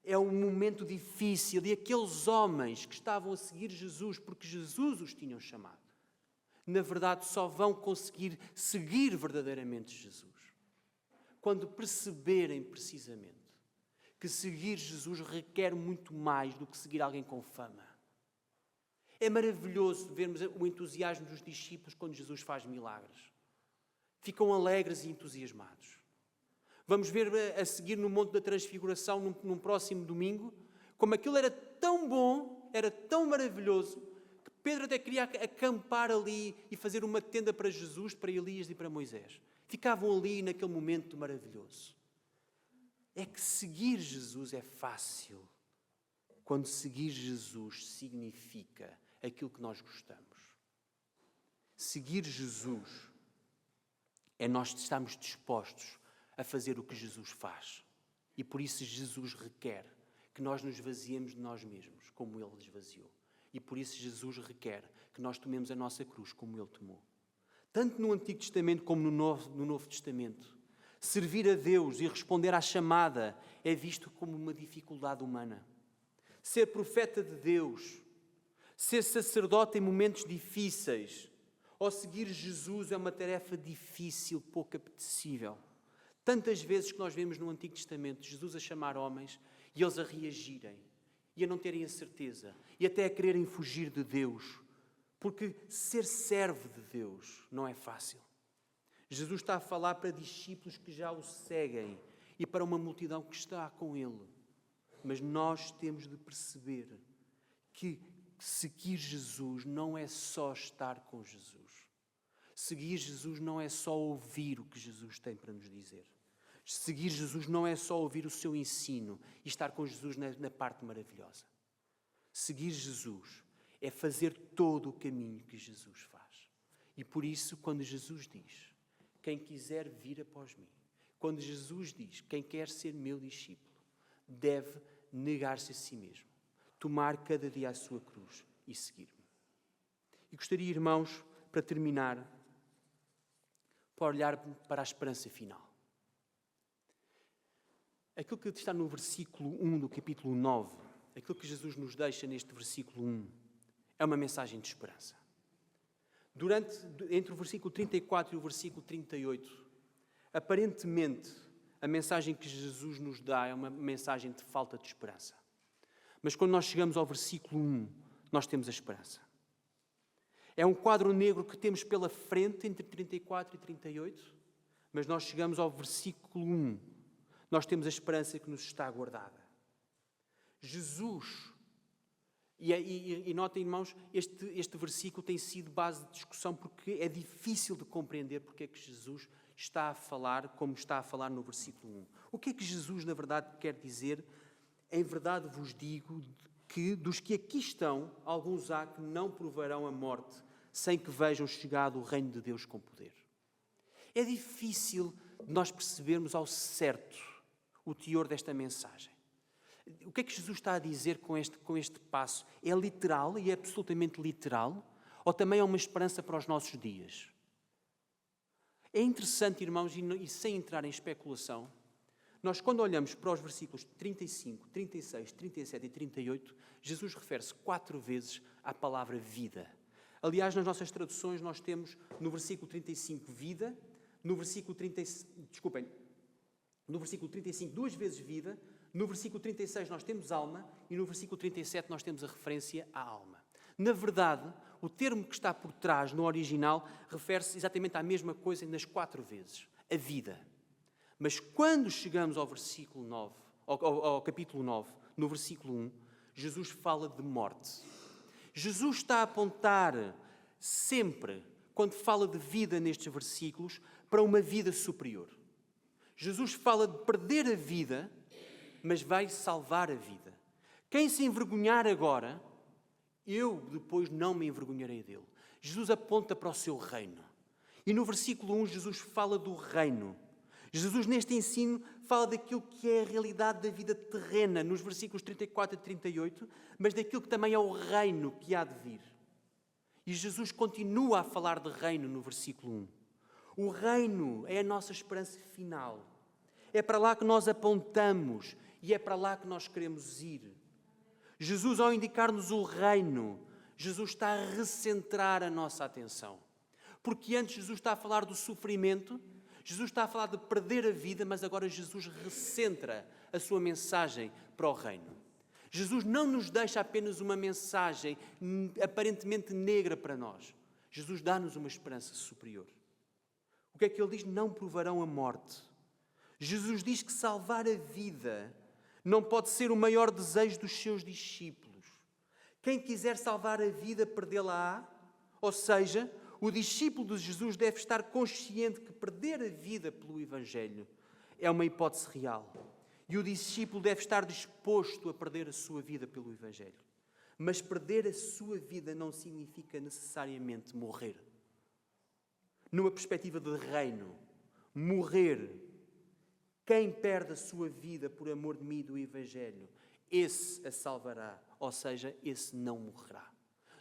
é um momento difícil e aqueles homens que estavam a seguir Jesus porque Jesus os tinha chamado, na verdade só vão conseguir seguir verdadeiramente Jesus quando perceberem precisamente que seguir Jesus requer muito mais do que seguir alguém com fama. É maravilhoso vermos o entusiasmo dos discípulos quando Jesus faz milagres. Ficam alegres e entusiasmados. Vamos ver a seguir no Monte da Transfiguração, num próximo domingo, como aquilo era tão bom, era tão maravilhoso, que Pedro até queria acampar ali e fazer uma tenda para Jesus, para Elias e para Moisés. Ficavam ali naquele momento maravilhoso. É que seguir Jesus é fácil, quando seguir Jesus significa aquilo que nós gostamos. Seguir Jesus é nós estarmos dispostos a fazer o que Jesus faz. E por isso Jesus requer que nós nos esvaziemos de nós mesmos, como Ele esvaziou. E por isso Jesus requer que nós tomemos a nossa cruz, como Ele tomou. Tanto no Antigo Testamento como no Novo Testamento, servir a Deus e responder à chamada é visto como uma dificuldade humana. Ser profeta de Deus, ser sacerdote em momentos difíceis, ou seguir Jesus é uma tarefa difícil, pouco apetecível. Tantas vezes que nós vemos no Antigo Testamento Jesus a chamar homens e eles a reagirem e a não terem a certeza e até a quererem fugir de Deus, porque ser servo de Deus não é fácil. Jesus está a falar para discípulos que já o seguem e para uma multidão que está com Ele. Mas nós temos de perceber que seguir Jesus não é só estar com Jesus. Seguir Jesus não é só ouvir o que Jesus tem para nos dizer. Seguir Jesus não é só ouvir o seu ensino e estar com Jesus na parte maravilhosa. Seguir Jesus é fazer todo o caminho que Jesus faz. E por isso, quando Jesus diz: quem quiser vir após mim, Quando Jesus diz, quem quer ser meu discípulo, deve negar-se a si mesmo, tomar cada dia a sua cruz e seguir-me. E gostaria, irmãos, para terminar, para olhar para a esperança final. Aquilo que está no versículo 1 do capítulo 9, aquilo que Jesus nos deixa neste versículo 1, é uma mensagem de esperança. Entre o versículo 34 e o versículo 38, aparentemente, a mensagem que Jesus nos dá é uma mensagem de falta de esperança. Mas quando nós chegamos ao versículo 1, nós temos a esperança. É um quadro negro que temos pela frente entre 34 e 38, mas nós chegamos ao versículo 1, nós temos a esperança que nos está guardada. Jesus, e notem, irmãos, este versículo tem sido base de discussão porque é difícil de compreender porque é que Jesus está a falar como está a falar no versículo 1. O que é que Jesus, na verdade, quer dizer? Em verdade vos digo que dos que aqui estão, alguns há que não provarão a morte sem que vejam chegado o reino de Deus com poder. É difícil nós percebermos ao certo o teor desta mensagem. O que é que Jesus está a dizer com este passo? É literal e é absolutamente literal? Ou também é uma esperança para os nossos dias? É interessante, irmãos, e sem entrar em especulação, nós quando olhamos para os versículos 35, 36, 37 e 38, Jesus refere-se 4 vezes à palavra vida. Aliás, nas nossas traduções nós temos no versículo 35 vida, no versículo 35 2 vezes vida, no versículo 36 nós temos alma e no versículo 37 nós temos a referência à alma. Na verdade, o termo que está por trás no original refere-se exatamente à mesma coisa nas 4 vezes, a vida. Mas quando chegamos ao versículo 9, ao capítulo 9, no versículo 1, Jesus fala de morte. Jesus está a apontar sempre, quando fala de vida nestes versículos, para uma vida superior. Jesus fala de perder a vida, mas vai salvar a vida. Quem se envergonhar agora, eu depois não me envergonharei dele. Jesus aponta para o seu reino. E no versículo 1, Jesus fala do reino. Jesus, neste ensino, fala daquilo que é a realidade da vida terrena, nos versículos 34 e 38, mas daquilo que também é o reino que há de vir. E Jesus continua a falar de reino no versículo 1. O reino é a nossa esperança final. É para lá que nós apontamos e é para lá que nós queremos ir. Jesus, ao indicar-nos o reino, Jesus está a recentrar a nossa atenção. Porque antes Jesus está a falar do sofrimento, Jesus está a falar de perder a vida, mas agora Jesus recentra a sua mensagem para o reino. Jesus não nos deixa apenas uma mensagem aparentemente negra para nós. Jesus dá-nos uma esperança superior. O que é que ele diz? Não provarão a morte. Jesus diz que salvar a vida não pode ser o maior desejo dos seus discípulos. Quem quiser salvar a vida, perdê-la-á. Ou seja, o discípulo de Jesus deve estar consciente que perder a vida pelo Evangelho é uma hipótese real. E o discípulo deve estar disposto a perder a sua vida pelo Evangelho. Mas perder a sua vida não significa necessariamente morrer. Numa perspectiva de reino, morrer, quem perde a sua vida por amor de mim e do Evangelho, esse a salvará, ou seja, esse não morrerá.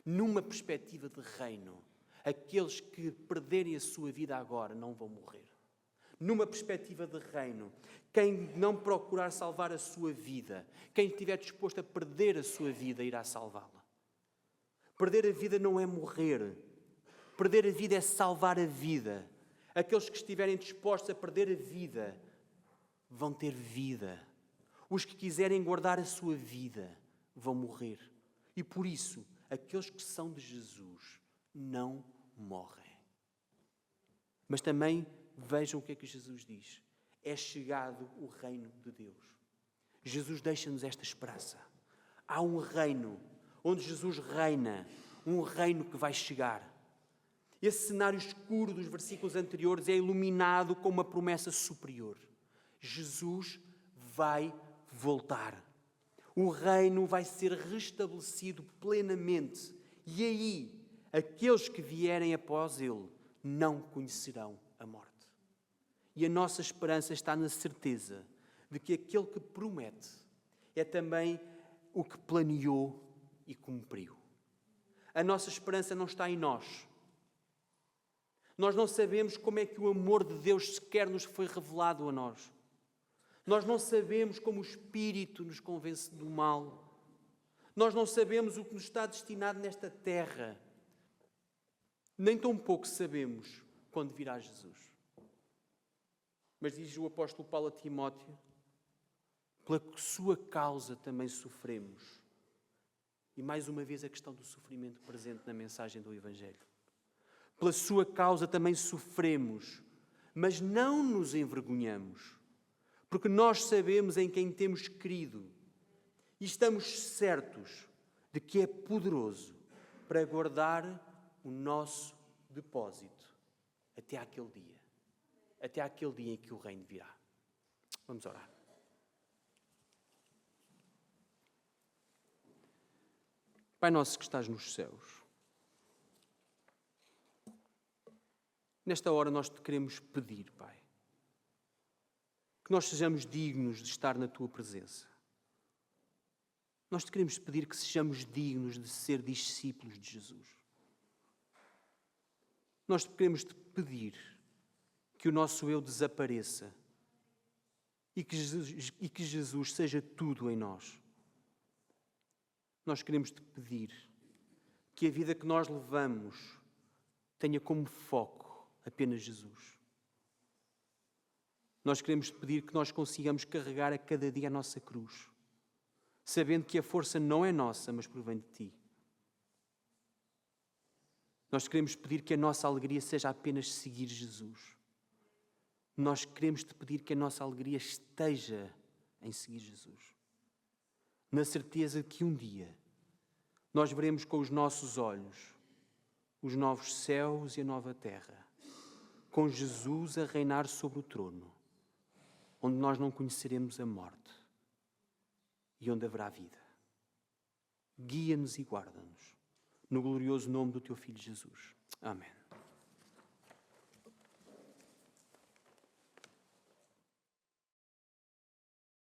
Numa perspectiva de reino, aqueles que perderem a sua vida agora não vão morrer. Numa perspectiva de reino, quem não procurar salvar a sua vida, quem estiver disposto a perder a sua vida, irá salvá-la. Perder a vida não é morrer. Perder a vida é salvar a vida. Aqueles que estiverem dispostos a perder a vida vão ter vida. Os que quiserem guardar a sua vida vão morrer. E por isso, aqueles que são de Jesus não morrem. Mas também vejam o que é que Jesus diz. É chegado o reino de Deus. Jesus deixa-nos esta esperança. Há um reino onde Jesus reina, um reino que vai chegar. Esse cenário escuro dos versículos anteriores é iluminado com uma promessa superior. Jesus vai voltar. O reino vai ser restabelecido plenamente. E aí, aqueles que vierem após ele não conhecerão a morte. E a nossa esperança está na certeza de que aquele que promete é também o que planeou e cumpriu. A nossa esperança não está em nós. Nós não sabemos como é que o amor de Deus sequer nos foi revelado a nós. Nós não sabemos como o Espírito nos convence do mal. Nós não sabemos o que nos está destinado nesta terra. Nem tão pouco sabemos quando virá Jesus. Mas diz o apóstolo Paulo a Timóteo, pela sua causa também sofremos. E mais uma vez a questão do sofrimento presente na mensagem do Evangelho. Pela sua causa também sofremos, mas não nos envergonhamos, porque nós sabemos em quem temos crido e estamos certos de que é poderoso para guardar o nosso depósito até aquele dia em que o Reino virá. Vamos orar. Pai nosso que estás nos céus, nesta hora nós te queremos pedir, Pai, que nós sejamos dignos de estar na Tua presença. Nós te queremos pedir que sejamos dignos de ser discípulos de Jesus. Nós queremos te pedir que o nosso eu desapareça e que Jesus seja tudo em nós. Nós queremos te pedir que a vida que nós levamos tenha como foco apenas Jesus. Nós queremos te pedir que nós consigamos carregar a cada dia a nossa cruz, sabendo que a força não é nossa, mas provém de Ti. Nós queremos pedir que a nossa alegria seja apenas seguir Jesus. Nós queremos te pedir que a nossa alegria esteja em seguir Jesus. Na certeza de que um dia nós veremos com os nossos olhos os novos céus e a nova terra, com Jesus a reinar sobre o trono, onde nós não conheceremos a morte e onde haverá vida. Guia-nos e guarda-nos, no glorioso nome do Teu Filho Jesus. Amém.